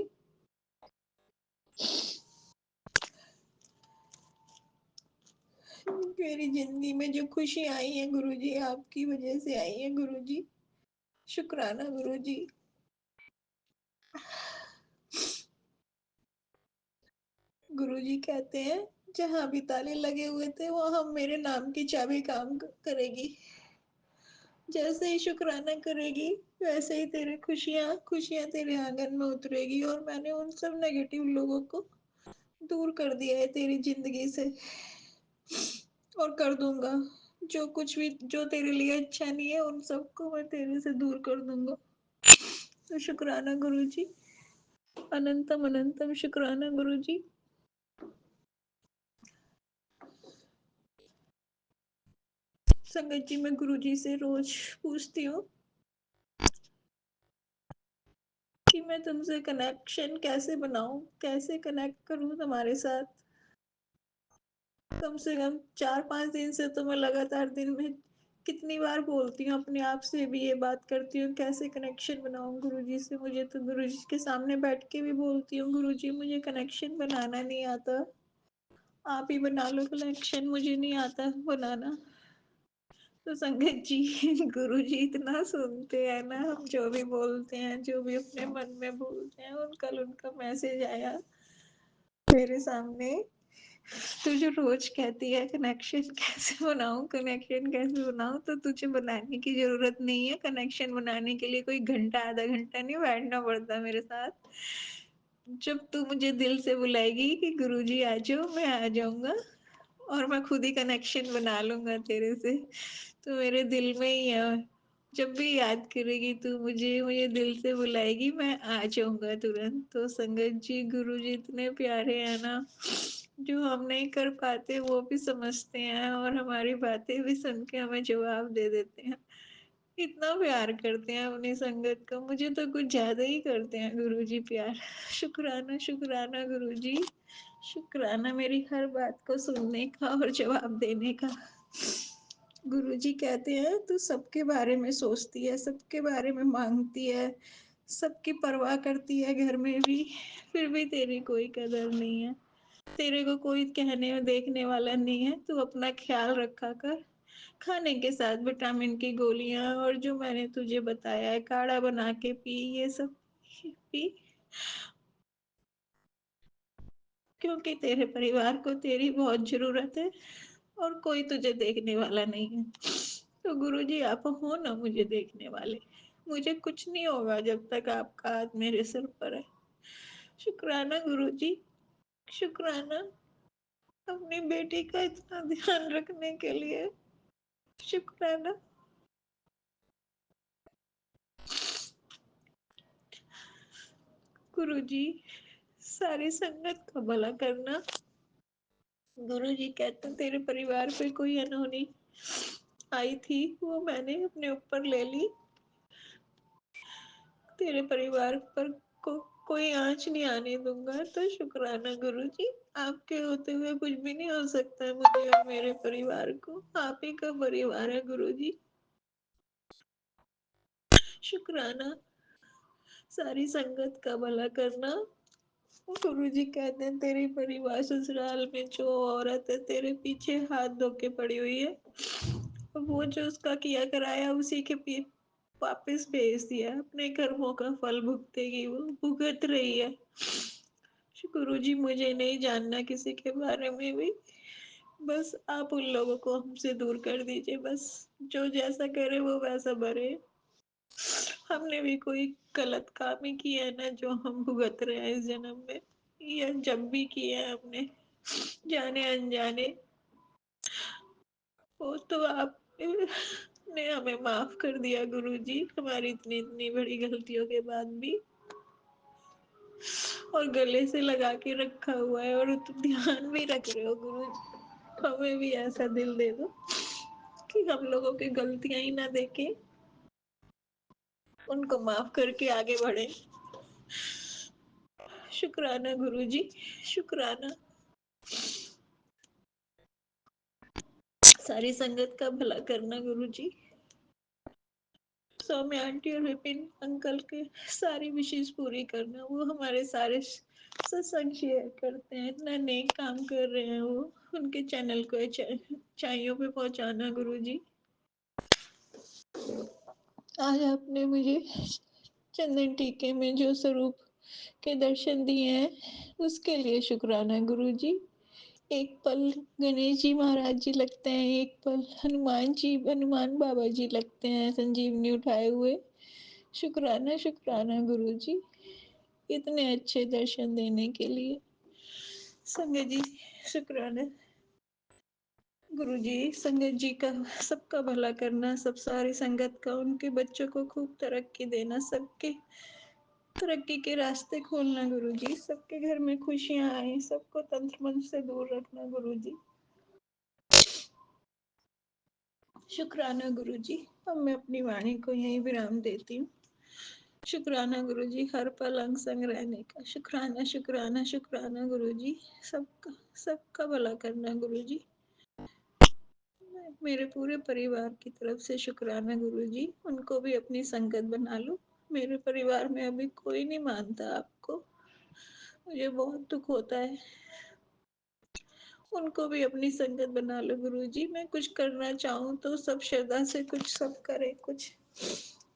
मेरी जिंदगी में जो खुशी आई है गुरुजी आपकी वजह से आई है गुरुजी। शुक्राना गुरुजी। गुरुजी कहते हैं जहाँ भी ताले लगे हुए थे वहां मेरे नाम की चाबी काम करेगी। जैसे ही शुक्राना करेगी वैसे ही तेरे खुशियाँ खुशियाँ तेरे आंगन में उतरेगी, और मैंने उन सब नेगेटिव लोगों को दूर कर दिया है तेरी जिंदगी से, और कर दूंगा। जो कुछ भी जो तेरे लिए अच्छा नहीं है उन सबको मैं तेरे से दूर कर दूंगा। तो शुक्राना गुरुजी, अनंतम अनंतम शुक्राना गुरुजी। संगत जी मैं गुरुजी से रोज पूछती हूँ कि मैं तुमसे कनेक्शन कैसे बनाऊं, कैसे कनेक्ट करूं तुम्हारे साथ। कम से कम 4-5 दिन से तो मैं लगातार दिन में कितनी बार बोलती हूँ, अपने आप से भी ये बात करती हूँ कैसे कनेक्शन बनाऊं गुरुजी से। मुझे तो गुरुजी के सामने बैठ के भी बोलती हूँ गुरुजी मुझे कनेक्शन बनाना नहीं आता, आप ही बना लो कनेक्शन, मुझे नहीं आता बनाना। तो संगत जी गुरुजी इतना सुनते हैं ना, हम जो भी बोलते हैं, जो भी अपने मन में बोलते हैं, और कल उनका मैसेज आया मेरे सामने। तू जो रोज कहती है कनेक्शन कैसे बनाऊं, कनेक्शन कैसे बनाऊं, तो तुझे बनाने की जरूरत नहीं है। कनेक्शन बनाने के लिए कोई घंटा आधा घंटा नहीं बैठना पड़ता मेरे साथ। जब तू मुझे दिल से बुलाएगी कि गुरुजी आ जाओ, मैं आ जाऊंगा, और मैं खुद ही कनेक्शन बना लूंगा तेरे से। तो मेरे दिल में ही है। जब भी याद करेगी तू मुझे, मुझे दिल से बुलाएगी, मैं आ जाऊंगा तुरंत। तो संगत जी गुरुजी इतने प्यारे हैं ना, जो हम नहीं कर पाते वो भी समझते हैं, और हमारी बातें भी सुन के हमें जवाब दे देते हैं। इतना प्यार करते हैं अपनी संगत का, मुझे तो कुछ ज्यादा ही करते हैं गुरुजी प्यार। शुक्राना शुक्राना गुरुजी, शुक्राना मेरी हर बात को सुनने का और जवाब देने का। गुरुजी कहते हैं तू सबके बारे में सोचती है, सबके बारे में मांगती है, सबकी परवाह करती है घर में भी, फिर भी तेरी कोई कदर नहीं है। तेरे को कोई कहने और देखने वाला नहीं है, तू अपना ख्याल रखा कर। खाने के साथ विटामिन की गोलियां और जो मैंने तुझे बताया है काढ़ा बना के पी, ये सब पी, क्योंकि तेरे परिवार को तेरी बहुत जरूरत है और कोई तुझे देखने वाला नहीं है। तो गुरुजी आप हो ना मुझे देखने वाले, मुझे कुछ नहीं होगा जब तक आपका हाथ मेरे सिर पर है। शुक्राना गुरुजी, शुक्राना अपनी बेटी का इतना ध्यान रखने के लिए, शुक्राना। गुरुजी सारी संगत का भला करना। गुरुजी कहते तेरे परिवार पे कोई अनहोनी आई थी, वो मैंने अपने ऊपर ले ली। तेरे परिवार पर कोई आंच नहीं आने दूंगा। तो शुक्राना गुरुजी, आपके होते हुए कुछ भी नहीं हो सकता है मुझे और मेरे परिवार को, आप ही का परिवार है गुरुजी। शुक्राना सारी संगत का भला करना। गुरुजी कहते हैं तेरी परिवार ससुराल में जो औरत है तेरे पीछे हाथ धो के पड़ी हुई है, वो जो उसका किया कराया उसी के वापस भेज दिया, अपने कर्मों का फल भुगतेगी, वो भुगत रही है। गुरुजी मुझे नहीं जानना किसी के बारे में भी, बस आप उन लोगों को हमसे दूर कर दीजिए, बस जो जैसा करे वो वैसा भरे। हमने भी कोई गलत काम ही किया है ना जो हम भुगत रहे हैं इस जन्म में, या जब भी किया है हमने जाने अनजाने, वो तो आप ने हमें माफ कर दिया गुरुजी, हमारी इतनी इतनी बड़ी गलतियों के बाद भी, और गले से लगा के रखा हुआ है और तुम ध्यान भी रख रहे हो गुरुजी। हमें भी ऐसा दिल दे दो कि हम लोगों की गलतियां ही ना देखे, उनको माफ करके आगे बढ़े। शुक्राना गुरुजी, शुक्राना। सारी संगत का भला करना गुरुजी। सौम्या आंटी और विपिन अंकल के सारी विशेष पूरी करना, वो हमारे सारे सत्संग शेयर करते हैं, इतना नेक काम कर रहे हैं वो, उनके चैनल को ऊंचाइयों पे पहुंचाना गुरुजी। आज आपने मुझे चंदन टीके में जो स्वरूप के दर्शन दिए हैं उसके लिए शुक्राना गुरुजी। एक पल गणेश जी महाराज जी लगते हैं, एक पल हनुमान जी, हनुमान बाबा जी लगते हैं संजीवनी उठाए हुए। शुक्राना शुक्राना गुरुजी, इतने अच्छे दर्शन देने के लिए। संगत जी शुक्राना गुरुजी, संगत जी का सबका भला करना, सब सारी संगत का, उनके बच्चों को खूब तरक्की देना, सबके तरक्की के रास्ते खोलना गुरुजी, सबके घर में खुशियां आए, सबको तंत्र मंत्र से दूर रखना गुरुजी। शुक्राना गुरुजी। अब मैं अपनी वाणी को यहीं विराम देती हूँ। शुक्राना गुरुजी, हर पल अंग संग रहने का। शुक्राना शुक्राना शुक्राना गुरुजी, सबका सबका भला करना गुरुजी। मेरे पूरे परिवार की तरफ से शुक्राना गुरुजी, उनको भी अपनी संगत बना लो। मेरे परिवार में अभी कोई नहीं मानता आपको, मुझे बहुत दुख होता है। उनको भी अपनी संगत बना लो गुरुजी। मैं कुछ करना चाहूँ तो सब श्रद्धा से कुछ सब करे, कुछ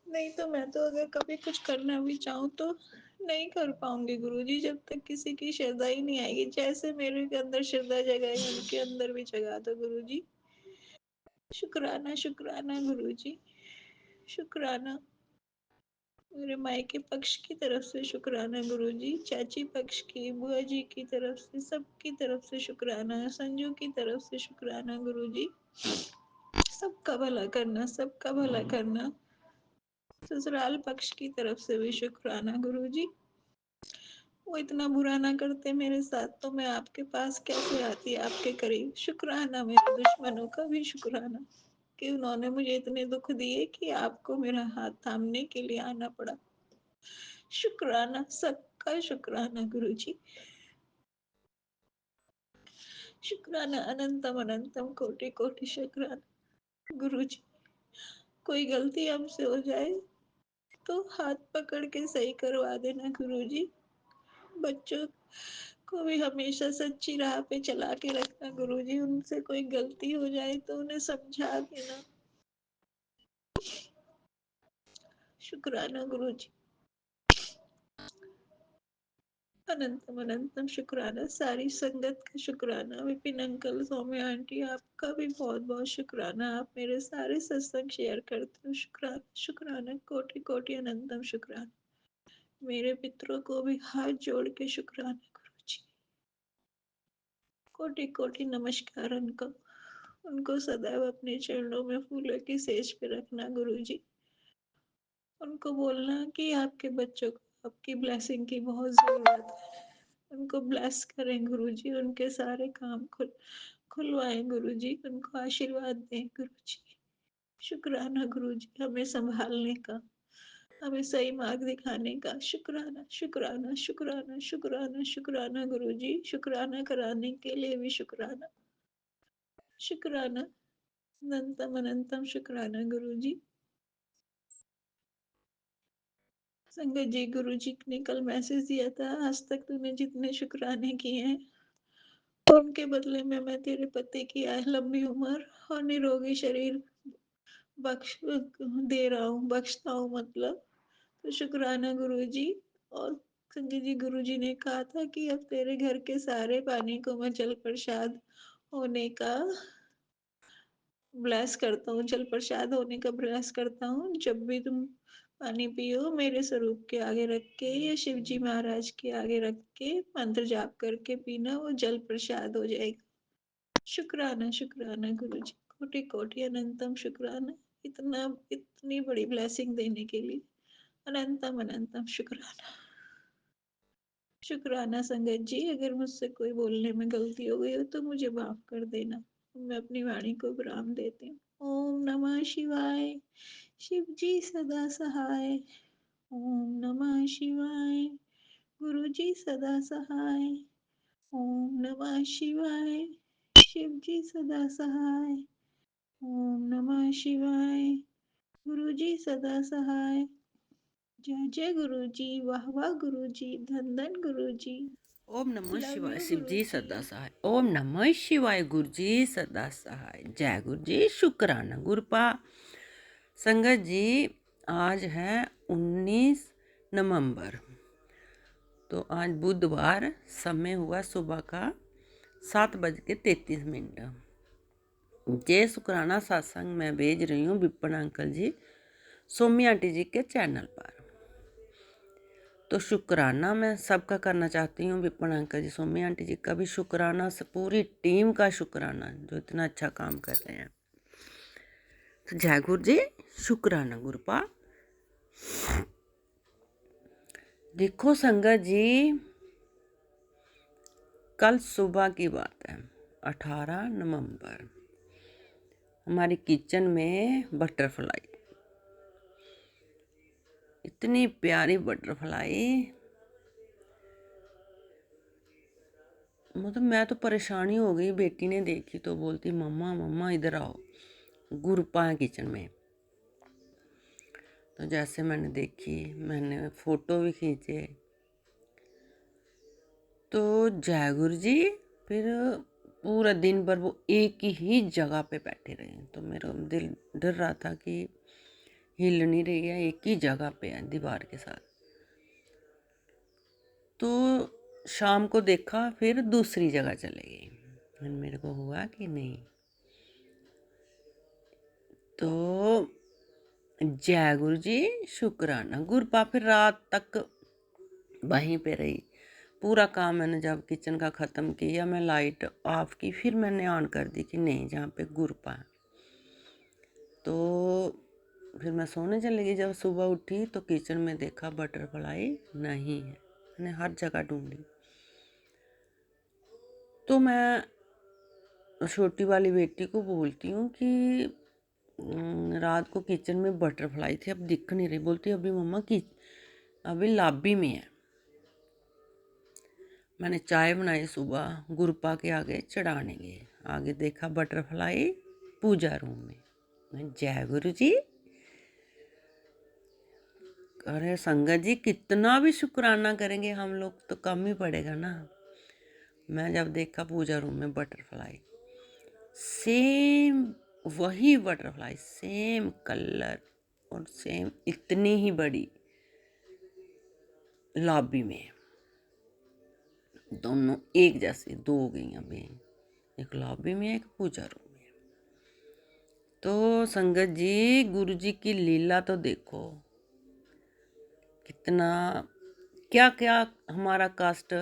नहीं तो मैं तो अगर कभी कुछ करना भी चाहूँ तो नहीं कर पाऊंगी गुरुजी, जब तक किसी की श्रद्धा ही नहीं आएगी। जैसे मेरे के अंदर श्रद्धा जगाई, उनके अंदर भी जगा दो गुरुजी। शुक्राना शुक्राना गुरुजी, शुक्राना। मेरे मायके पक्ष की तरफ से शुक्राना गुरुजी, चाची पक्ष की, बुआ जी की तरफ से, सबकी तरफ से शुक्राना, संजू की तरफ से शुक्राना गुरुजी। सबका भला करना, सबका भला करना। ससुराल पक्ष की तरफ से भी शुक्राना गुरुजी। वो इतना बुरा ना करते मेरे साथ तो मैं आपके पास कैसे आती आपके करीब। शुक्राना मेरे दुश्मनों का भी शुक्राना कि उन्होंने मुझे इतने दुख दिए कि आपको मेरा हाथ थामने के लिए आना पड़ा। शुक्राना, सबका शुक्राना गुरुजी। शुक्राना अनंतम अनंतम कोटि कोटि शुक्राना गुरुजी। कोई गलती हमसे हो जाए तो हाथ पकड़ के सही करवा देना गुरुजी। बच्चों को भी हमेशा सच्ची राह पे चला के रखना गुरुजी। उनसे कोई गलती हो जाए तो उन्हें समझा देना। शुक्राना गुरुजी, अनंतम अनंतम शुक्राना। सारी संगत का शुक्राना। विपिन अंकल, सौम्या आंटी, आपका भी बहुत बहुत शुक्राना। आप मेरे सारे सत्संग शेयर करते हो। शुक्राना शुक्राना, कोटि कोटि अनंतम शुक्राना। मेरे पितरों को भी हाथ जोड़ के शुक्राना गुरुजी। कोटि कोटि नमस्कार उनको। उनको सदैव अपने चरणों में फूलों की सेज पे रखना गुरुजी। उनको बोलना कि आपके बच्चों को आपकी ब्लेसिंग की बहुत जरूरत है। उनको ब्लेस करें गुरुजी। उनके सारे काम खुलवाएं गुरुजी। उनको आशीर्वाद दें गुरुजी। शुक्राना गुरुजी, हमें संभालने का, हमें सही मार्ग दिखाने का। शुक्राना शुक्राना शुक्राना शुक्राना शुक्राना गुरुजी। शुक्राना कराने के लिए भी शुक्राना। शुक्राना, अनंतम अनंतम शुक्राना गुरुजी। संगत जी, गुरुजी ने कल मैसेज दिया था, आज तक तूने जितने शुक्राने किए हैं उनके बदले में मैं तेरे पति की लंबी उम्र और निरोगी शरीर बख्श दे रहा हूँ, बख्शता हूँ मतलब। तो शुक्राना गुरुजी। और संजय जी, गुरुजी ने कहा था कि अब तेरे घर के सारे पानी को मैं जल प्रसाद होने का ब्लेस करता हूँ, जल प्रसाद होने का ब्लेस करता हूँ। जब भी तुम पानी पियो मेरे स्वरूप के आगे रख के या शिव जी महाराज के आगे रख के मंत्र जाप करके पीना, वो जल प्रसाद हो जाएगा। शुक्राना शुक्राना गुरुजी, कोटि कोटि अनंतम शुक्राना। इतनी बड़ी ब्लेसिंग देने के लिए अनंतम अनंतम शुक्राना। शुक्राना संगत जी। अगर मुझसे कोई बोलने में गलती हो गई हो तो मुझे माफ कर देना। मैं अपनी वाणी को विराम देती हूँ। ओम नमः शिवाय। शिव जी सदा सहाय। ओम नमः शिवाय। गुरु जी सदा सहाय। ओम नमः शिवाय। शिव जी सदा सहाय। ओम नमः शिवाय। गुरु जी सदा सहाय। जय जय गुरु जी, वाह वाह गुरु जी, धन धन गुरु जी। ओम नमः लव शिवाय। यू शिव गुरु जी जी। सदा सहाय। ओम नमः शिवाय। गुरु जी सदा सहाय। जय गुरु जी। शुक्राना गुरुपा। संगत जी, आज है 19 नवंबर। तो आज बुधवार, समय हुआ सुबह का 7:33। जय शुक्राना सत्संग मैं भेज रही हूँ विपिन अंकल जी, सौम्या आंटी जी के चैनल पर। तो शुक्राना मैं सबका करना चाहती हूँ, विपिन अंकल जी, सौम्या आंटी जी का भी शुक्राना, पूरी टीम का शुक्राना जो इतना अच्छा काम कर रहे हैं। तो जय गुरु जी। शुक्राना गुरुपा। देखो संगत जी, कल सुबह की बात है, 18 नवंबर। हमारी किचन में बटरफ्लाई, इतनी प्यारी बटरफ्लाई, मतलब मैं तो परेशानी हो गई। बेटी ने देखी तो बोलती मम्मा मम्मा इधर आओ, गुरुपा है किचन में। तो जैसे मैंने देखी, मैंने फ़ोटो भी खींचे। तो जय गुरु जी। फिर पूरा दिन भर वो एक ही जगह पे बैठे रहे। तो मेरा दिल डर रहा था कि हिल नहीं रही है, एक ही जगह पे है दीवार के साथ। तो शाम को देखा, फिर दूसरी जगह चले गई। फिर मेरे को हुआ कि नहीं, तो जय गुरु जी। शुक्राना गुरुपा। फिर रात तक वहीं पे रही। पूरा काम मैंने जब किचन का ख़त्म किया, मैं लाइट ऑफ की, फिर मैंने ऑन कर दी कि नहीं, जहाँ पे गुरुपा है। तो फिर मैं सोने चली गई। जब सुबह उठी तो किचन में देखा बटरफ्लाई नहीं है। मैंने हर जगह ढूंढी। तो मैं छोटी वाली बेटी को बोलती हूँ कि रात को किचन में बटरफ्लाई थी, अब दिख नहीं रही। बोलती अभी मम्मा की अभी लॉबी में है। मैंने चाय बनाई सुबह, गुरुपा के आगे चढ़ाने गए। आगे देखा बटरफ्लाई पूजा रूम में। मैं जय गुरु जी। अरे संगत जी, कितना भी शुक्राना करेंगे हम लोग तो कम ही पड़ेगा ना। मैं जब देखा पूजा रूम में बटरफ्लाई, सेम वही बटरफ्लाई, सेम कलर और सेम इतनी ही बड़ी लॉबी में, दोनों एक जैसे, दो हो गई अभी, एक लॉबी में एक पूजा रूम में। तो संगत जी, गुरु जी की लीला तो देखो, कितना क्या क्या हमारा कष्ट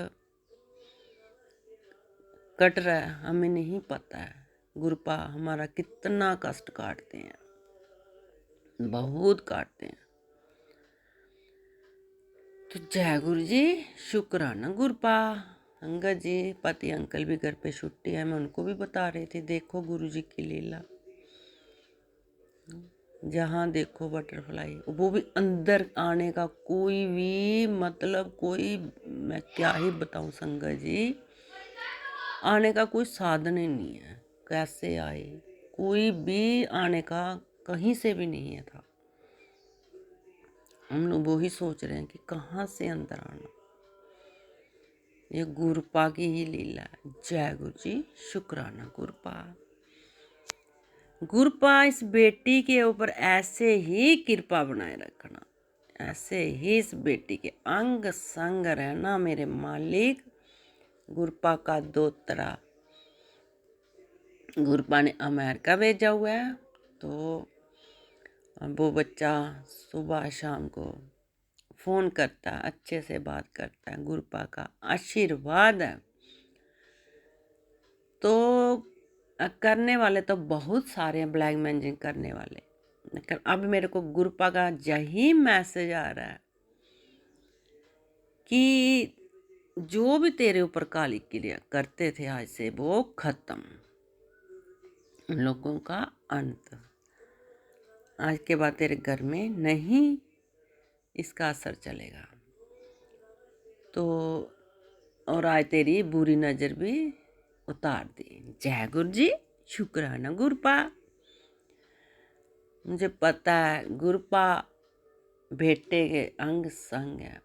कट रहा है हमें नहीं पता है। गुरुपा हमारा कितना कष्ट काटते हैं, बहुत काटते हैं। तो जय गुरु जी, शुक्राना गुरुपा। संगत जी, पति अंकल भी घर पे छुट्टी है, मैं उनको भी बता रही थी, देखो गुरु जी की लीला, जहाँ देखो बटरफ्लाई, वो भी अंदर आने का कोई भी मतलब, कोई मैं क्या ही बताऊं संगत जी, आने का कोई साधन ही नहीं है। कैसे आए, कोई भी आने का कहीं से भी नहीं है था। हम लोग वही सोच रहे हैं कि कहाँ से अंदर आना। ये गुरुपा की ही लीला है। जय गुरु जी, शुक्राना गुरुपा। गुरुपा इस बेटी के ऊपर ऐसे ही कृपा बनाए रखना, ऐसे ही इस बेटी के अंग संग रहना मेरे मालिक। गुरुपा का दोतरा गुरुपा ने अमेरिका भेजा हुआ है, तो वो बच्चा सुबह शाम को फ़ोन करता है, अच्छे से बात करता है, गुरुपा का आशीर्वाद है। तो करने वाले तो बहुत सारे हैं, ब्लैक मैजिक करने वाले, लेकिन अब मेरे को गुरुपा का यही मैसेज आ रहा है कि जो भी तेरे ऊपर काली क्रिया करते थे, आज से वो खत्म, उन लोगों का अंत। आज के बाद तेरे घर में नहीं इसका असर चलेगा। तो और आज तेरी बुरी नज़र भी उतार दी। जय गुरु जी, शुक्राना गुरुपा। मुझे पता है गुरुपा बेटे के अंग संग है,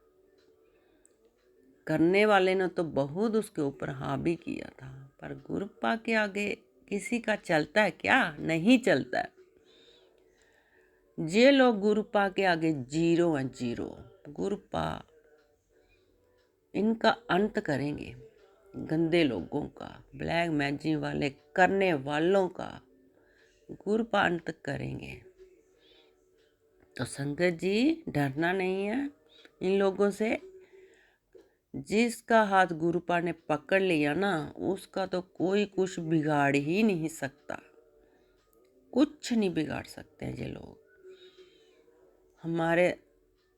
करने वाले ने तो बहुत उसके ऊपर हावी किया था, पर गुरुपा के आगे किसी का चलता है क्या? नहीं चलता है। ये लोग गुरुपा के आगे जीरो हैं, जीरो। गुरुपा इनका अंत करेंगे, गंदे लोगों का, ब्लैक मैजिक वाले करने वालों का गुरुपा अंत करेंगे। तो संगत जी, डरना नहीं है इन लोगों से। जिसका हाथ गुरुपा ने पकड़ लिया ना, उसका तो कोई कुछ बिगाड़ ही नहीं सकता, कुछ नहीं बिगाड़ सकते हैं ये लोग। हमारे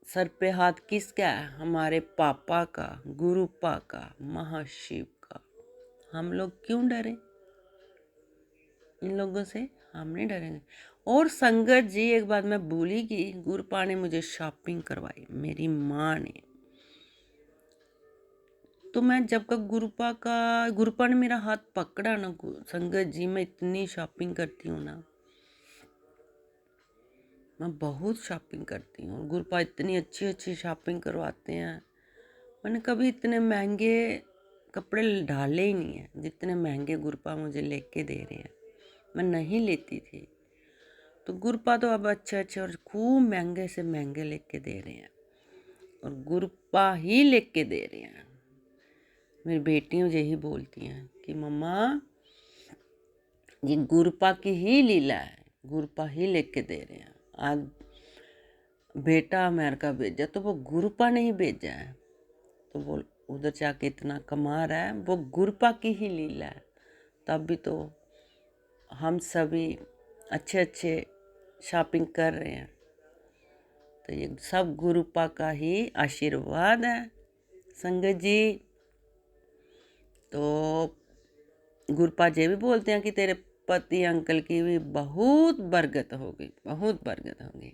सर पे हाथ किसका है? हमारे पापा का, गुरुपा का, महाशिव का। हम लोग क्यों डरे इन लोगों से? हम नहीं डरेंगे। और संगत जी, एक बात मैं भूली कि गुरुपा ने मुझे शॉपिंग करवाई, मेरी माँ ने। तो मैं जब का गुरुपा ने मेरा हाथ पकड़ा ना संगत जी, मैं इतनी शॉपिंग करती हूँ ना, मैं बहुत शॉपिंग करती हूँ। गुरुपा इतनी अच्छी अच्छी शॉपिंग करवाते हैं। मैंने कभी इतने महंगे कपड़े डाले ही नहीं हैं जितने महंगे गुरुपा मुझे लेके दे रहे हैं। मैं नहीं लेती थी, तो गुरुपा तो अब अच्छे अच्छे और खूब महंगे से महंगे लेके दे रहे हैं, और गुरुपा ही लेके दे रहे हैं। मेरी बेटियाँ यही बोलती हैं कि मम्मा ये गुरुपा की ही लीला है, गुरुपा ही लेके दे रहे हैं। आज बेटा अमेरिका भेजा तो वो गुरुपा ने ही भेजा है, तो वो उधर जाके इतना कमा रहा है, वो गुरुपा की ही लीला है। तब भी तो हम सभी अच्छे अच्छे शॉपिंग कर रहे हैं, तो ये सब गुरुपा का ही आशीर्वाद है संगत जी। तो गुरुपा जी भी बोलते हैं कि तेरे पति अंकल की भी बहुत बरकत होगी, बहुत बरकत होगी,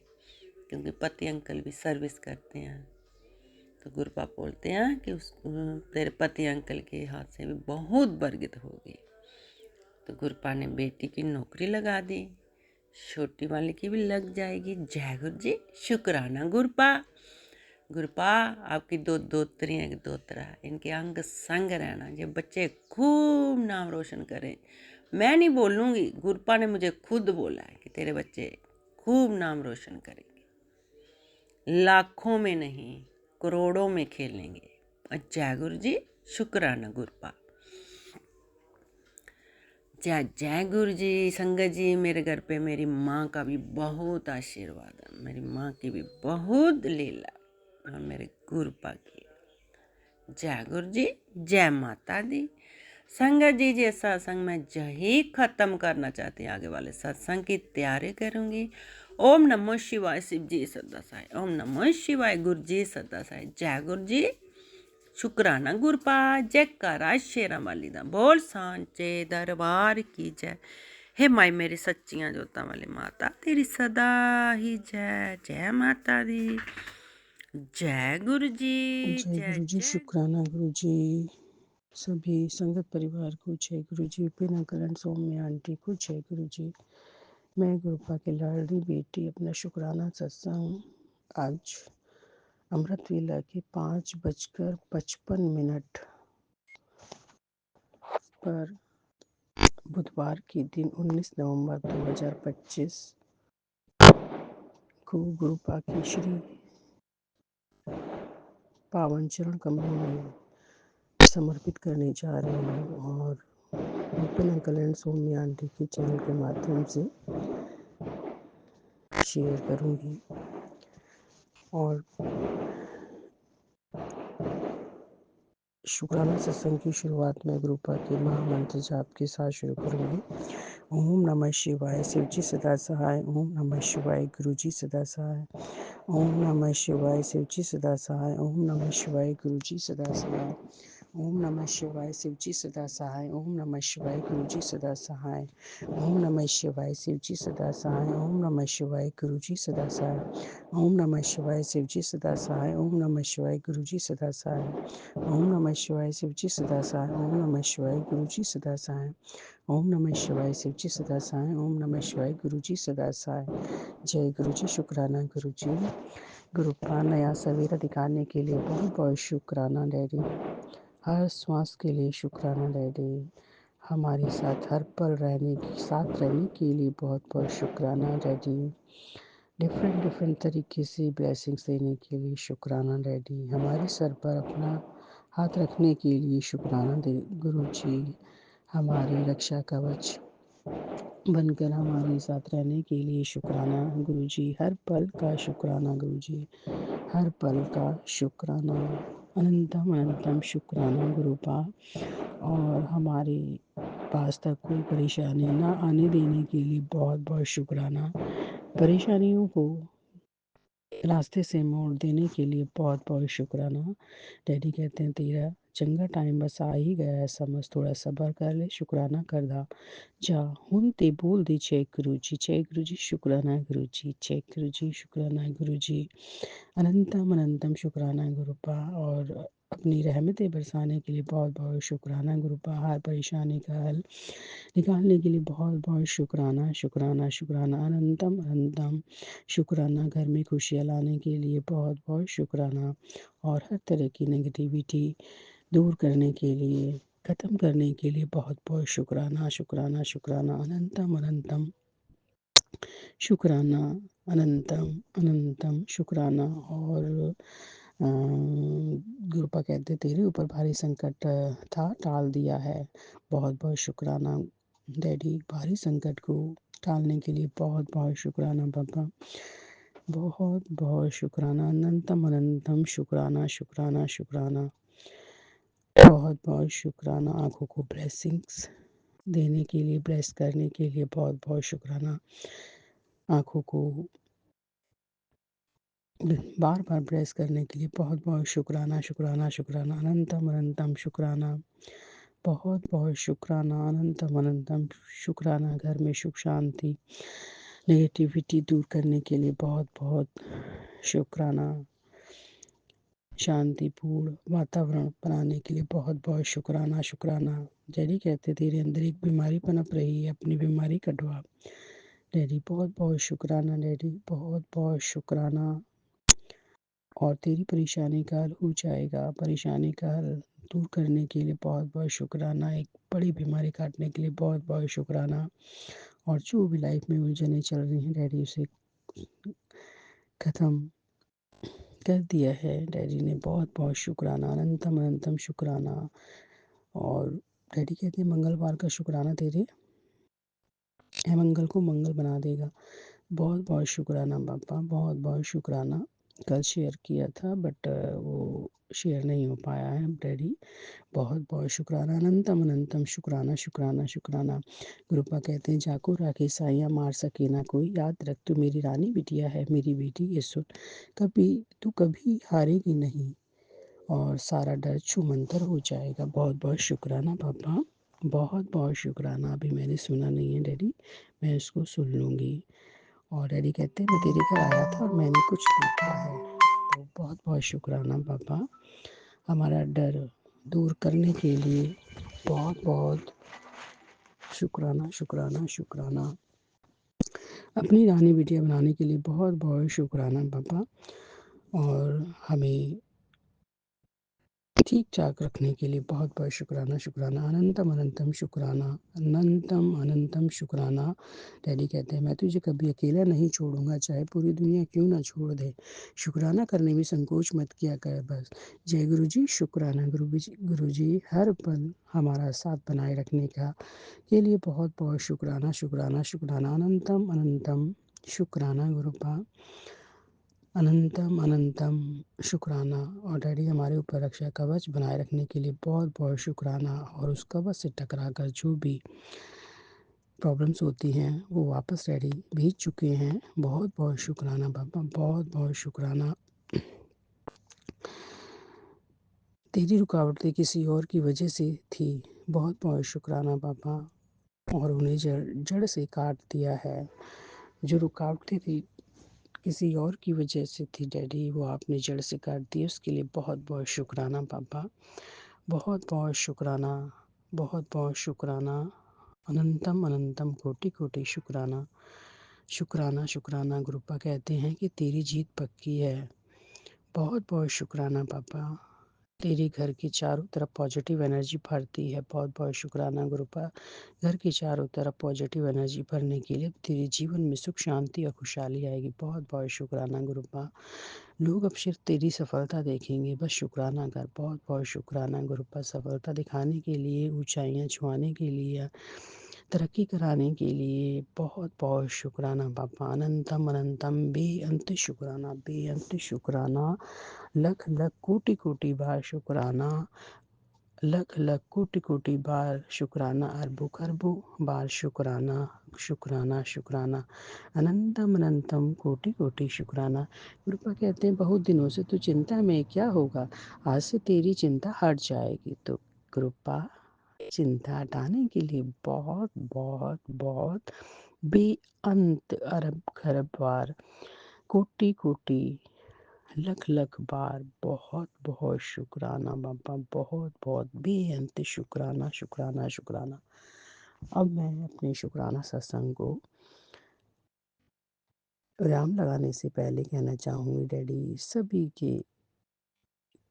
क्योंकि पति अंकल भी सर्विस करते हैं। तो गुरुपा बोलते हैं कि तेरे पति अंकल के हाथ से भी बहुत बरकत होगी। तो गुरुपा ने बेटी की नौकरी लगा दी, छोटी वाले की भी लग जाएगी। जय गुरु जी, शुक्राना गुरुपा। गुरपा आपकी दो दोतरी एक दोतरा, इनके अंग संग रहना, ये बच्चे खूब नाम रोशन करें। मैं नहीं बोलूँगी, गुरपा ने मुझे खुद बोला है कि तेरे बच्चे खूब नाम रोशन करेंगे, लाखों में नहीं करोड़ों में खेलेंगे। जय गुरु जी, शुक्राना गुरपा। जय जय गुरु जी। संगत जी, मेरे घर पे मेरी माँ का भी बहुत आशीर्वाद है, मेरी माँ की भी बहुत लीला और मेरे गुरपा की। जय गुरु जी, जय माता दी। संगत जी, ये सत्संग मैं यही खत्म करना चाहती हूँ, आगे वाले सत्संग की तैयारी करूँगी। ओम नमो शिवाय, शिव जी सदा साई। ओम नमो शिवाय, गुरु जी सदा साई। जय गुरु जी, शुक्राना गुरपा। जयकारा शेरा वाली दा बोल, सांचे दरबार की जय। हे माई मेरी सच्चियां जोतां वाली माता, तेरी सदा ही जय। जय माता दी। जय गुरु जी, जय जय गुरु जी, जय। शुक्राना गुरु जी। सभी संगत परिवार को जय गुरु जी। बिना करण सौम्य आंटी को जय गुरु जी। मैं गुरुपा की लाडली बेटी अपना शुक्राना सत्संग आज अमृत वेला के 5:55 पर बुधवार के दिन 19 नवंबर 2025 को गुरुपा की श्री पावन चरण कमलों में समर्पित करने जा रही हूँ और Vipin uncle and Saumya aunty के चैनल के माध्यम से शेयर करूँगी। और शुक्राना सत्संग की शुरुआत में गुरुपा के महामंत्र जाप के साथ शुरू करूँगी। ओम नमः शिवाय, शिव जी सदा सहाय। ओम नमः शिवाय, गुरु जी सदा सहाय। ओम नमः शिवाय, शिव जी सदा सहाय। ओम नमः शिवाय, गुरु जी सदा सहाय। ओम नमः शिवाय, शिव जी सदा सहाय। ओम नमः शिवाय, गुरु जी सदा सहाय। ओम नमः शिवाय, शिव जी सदा सहाय। ओम नमः शिवाय, गुरु जी सदा सहाय। ओम नमः शिवाय, शिव जी सदा सहाय। ओम नमः शिवाय, गुरु जी सदा सहाय। ओम नमः शिवाय, शिव जी सदा सहाय। ओम नमः शिवाय, गुरु जी सदा सहाय। ओम नमः शिवाय, शिव जी सदा सहाय। ओम नमः शिवाय, गुरु जी सदा सहाय। जय गुरु जी, शुक्राना गुरु जी। गुरुपा नया सवेरा दिखाने के लिए बहुत बहुत शुक्राना डैडी। हर श्वास के लिए शुक्राना डैडी। हमारे साथ हर पल साथ रहने के लिए बहुत बहुत शुक्राना डैडी। डिफरेंट तरीके से ब्लेसिंग्स देने के लिए शुक्राना डैडी। हमारे सर पर अपना हाथ रखने के लिए शुक्राना दे गुरु जी। हमारी रक्षा कवच बनकर हमारे साथ रहने के लिए शुक्राना गुरु जी। हर पल का शुक्राना गुरु जी, हर पल का शुक्राना। अनंतम अनंतम शुक्राना गुरुपा। और हमारे पास तक कोई परेशानी ना आने देने के लिए बहुत बहुत शुक्राना। परेशानियों को रास्ते से मोड़ देने के लिए बहुत बहुत शुक्राना। डैडी कहते हैं तेरा चंगा टाइम बस आ ही गया है, समझ, थोड़ा सब्र कर ले, शुक्राना कर दा जा हुन ते बोल दे जय गुरु जी। जय गुरु जी, शुक्राना गुरु जी। जय गुरु जी, शुक्राना गुरु जी। अनंतम अनंतम शुक्राना गुरुपा। और अपनी रहमतें बरसाने के लिए बहुत बहुत शुक्राना गुरुपा। हर परेशानी का हल निकालने के लिए बहुत बहुत शुक्राना शुक्राना शुक्राना। अनंतम अनंतम शुक्राना। घर में खुशियाँ लाने के लिए बहुत बहुत शुक्राना। और हर तरह की नेगेटिविटी दूर करने के लिए, ख़त्म करने के लिए बहुत बहुत शुक्राना शुक्राना शुक्राना। अनंतम अनंतम शुक्राना। अनंतम अनंतम शुक्राना। और गुरुपा कहते तेरे ऊपर भारी संकट था, टाल दिया है। बहुत बहुत शुक्राना डैडी। भारी संकट को टालने के लिए बहुत बहुत शुक्राना पापा। बहुत बहुत शुक्राना। अनंतम अनंतम शुक्राना शुक्राना शुक्राना। बहुत बहुत शुक्राना। आँखों को ब्लेसिंग्स देने के लिए, ब्लेस करने के लिए बहुत बहुत शुक्राना। आँखों को बार बार ब्लेस करने के लिए बहुत बहुत शुक्राना शुक्राना शुक्राना। अनंतम अनंतम शुक्राना। बहुत बहुत शुक्राना। अनंतम अनंतम शुक्राना। घर में सुख शांति नेगेटिविटी दूर करने के लिए बहुत बहुत शुक्राना। शांतिपूर्ण वातावरण बनाने के लिए बहुत बहुत शुक्राना शुक्राना। डैडी कहते तेरे अंदर एक बीमारी पनप रही है, अपनी बीमारी कटवा। डैडी बहुत बहुत शुक्राना डैडी। बहुत बहुत शुक्राना। और तेरी परेशानी का हल हो जाएगा। परेशानी का हल दूर करने के लिए बहुत बहुत शुक्राना। एक बड़ी बीमारी काटने के लिए बहुत बहुत शुक्राना। और जो भी लाइफ में उलझने चल रही हैं डैडी उसे ख़त्म कर दिया है डैडी ने। बहुत बहुत शुक्राना, अनंतम अनंतम शुक्राना। और डैडी कहते हैं मंगलवार का शुक्राना तेरे मंगल को मंगल बना देगा। बहुत बहुत शुक्राना पापा, बहुत बहुत शुक्राना। कल शेयर किया था बट वो शेयर नहीं हो पाया है डैडी। बहुत बहुत शुक्राना, अनंतम अनंतम शुक्राना शुक्राना शुक्राना। गुरुपा कहते हैं जाको राखे साइयाँ मार सके ना कोई, याद रख तू मेरी रानी बिटिया है मेरी बेटी, ये सुन तू कभी हारेगी नहीं और सारा डर छूमंतर हो जाएगा। बहुत बहुत शुक्राना पापा, बहुत बहुत शुक्राना। अभी मैंने सुना नहीं है डैडी, मैं उसको सुन लूँगी। और डैडी कहते हैं मैं तेरे घर आया था और मैंने कुछ देखा है। तो बहुत बहुत शुक्राना पापा, हमारा डर दूर करने के लिए बहुत बहुत शुक्राना शुक्राना शुक्राना। अपनी रानी बिटिया बनाने के लिए बहुत बहुत शुक्राना पापा। और हमें ठीक ठाक रखने के लिए बहुत बहुत शुक्राना शुक्राना, अनंतम अनंतम शुक्राना, अनंतम अनंतम शुक्राना। डैडी कहते हैं मैं तुझे कभी अकेला नहीं छोड़ूंगा, चाहे पूरी दुनिया क्यों ना छोड़ दे। शुक्राना करने में संकोच मत किया कर बस। जय गुरु जी, शुक्राना गुरु जी हर पल हमारा साथ बनाए रखने का के लिए बहुत बहुत शुक्राना शुक्राना शुक्राना, अनंतम अनंतम शुक्राना गुरुपा, अनंतम अनंतम शुक्राना। और डैडी हमारे ऊपर रक्षा कवच बनाए रखने के लिए बहुत बहुत शुक्राना। और उस कवच से टकरा कर जो भी प्रॉब्लम्स होती हैं वो वापस डैडी भेज चुके हैं। बहुत बहुत शुक्राना पापा, बहुत बहुत शुक्राना। तेरी रुकावटें किसी और की वजह से थी, बहुत बहुत शुक्राना पापा। और उन्हें जड़ से काट दिया है। जो रुकावटें थी किसी और की वजह से थी डैडी, वो आपने जड़ से काट दी, उसके लिए बहुत बहुत शुक्राना पापा, बहुत बहुत शुक्राना, बहुत बहुत शुक्राना, अनंतम अनंतम कोटि कोटि शुक्राना शुक्राना शुक्राना। गुरुपा कहते हैं कि तेरी जीत पक्की है। बहुत बहुत शुक्राना पापा, तेरे घर के चारों तरफ पॉजिटिव एनर्जी भरती है। बहुत बहुत शुक्राना गुरुपा, घर के चारों तरफ पॉजिटिव एनर्जी भरने के लिए तेरे जीवन में सुख शांति और खुशहाली आएगी। बहुत बहुत शुक्राना गुरुपा, लोग अब सिर्फ तेरी सफलता देखेंगे, बस शुक्राना कर। बहुत बहुत शुक्राना गुरुपा, सफलता दिखाने के लिए, ऊंचाइयां छुआने के लिए, तरक्की कराने के लिए बहुत बहुत शुक्राना पापा, अनंतम अनंतम बेअंत शुक्राना, बेअंत शुक्राना। लख लख कोटि कोटि बार शुक्राना, लख लख कोटि कोटि बार शुक्राना, अरबों खरबों बार शुक्राना शुक्राना शुक्राना, अनंतम अनंतम कोटि कोटि शुक्राना। गुरुपा कहते हैं बहुत दिनों से तो चिंता में, क्या होगा आज से तेरी चिंता हट जाएगी। तो गुरुपा चिंता हटाने के लिए बहुत बहुत बहुत बेअंत अरब खरब बार, कोटि कोटि लख लख बार बहुत बहुत शुक्राना बाबा, बहुत बहुत बेअंत शुक्राना शुक्राना शुक्राना। अब मैं अपने शुक्राना सत्संग को विराम लगाने से पहले कहना चाहूँगी डैडी सभी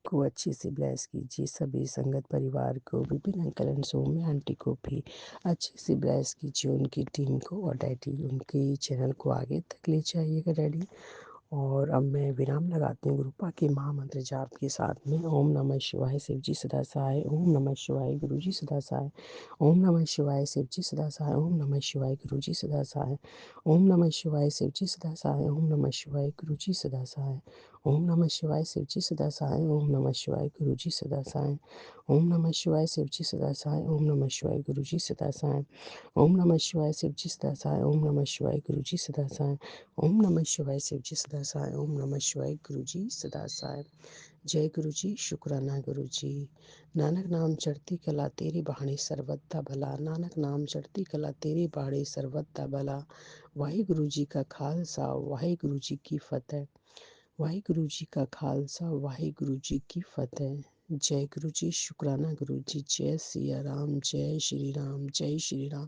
को अच्छे से ब्लेस कीजिए, सभी संगत परिवार को, Vipin uncle and Saumya aunty को भी अच्छे से ब्लेस कीजिए, उनकी टीम को। और डैडी उनके चैनल को आगे तक ले जाइएगा डैडी। और अब मैं विराम लगाती हूँ गुरुपा के महामंत्र जाप के साथ में। ओम नमः शिवाय, शिव जी सदा सहाय। ओम नमः शिवाय, गुरु जी सदा सहाय। ओम नमः शिवाय, शिव जी सदा सहाय। ओम नमः शिवाय, गुरु जी सदा सहाय। ओम नमः शिवाय, शिव जी सदा सहाय। ओम नमः शिवाय, गुरु जी सदा सहाय। ओम नमः शिवाय, शिव जी सदा सहाय। ओम नमः शिवाय, गुरु जी सदा सहाय। ओम नमः शिवाय, शिव जी सदा सहाय। ओम नमः शिवाय, गुरु जी सदा सहाय। ओम नमः शिवाय, शिव जी सदा सहाय। ओम नमः शिवाय, गुरु जी सदा सहाय। ओम नमः शिवाय, शिव जी सदा सहाय। ओम नमः शिवाय, गुरु जी सदा सहाय। जय गुरु जी, शुक्राना गुरु जी। नानक नाम चढ़ती कला तेरी बाणी सर्वदा भला, नानक नाम चढ़ती कला तेरी बाणी सर्वदा भला। वाहिगुरु जी का खालसा वाहिगुरु जी की फतेह, वाहिगुरु जी का खालसा वाहिगुरु जी की फतेह। जय गुरु जी, शुक्राना गुरु जी। जय सिया राम, जय श्री राम, जय श्री राम,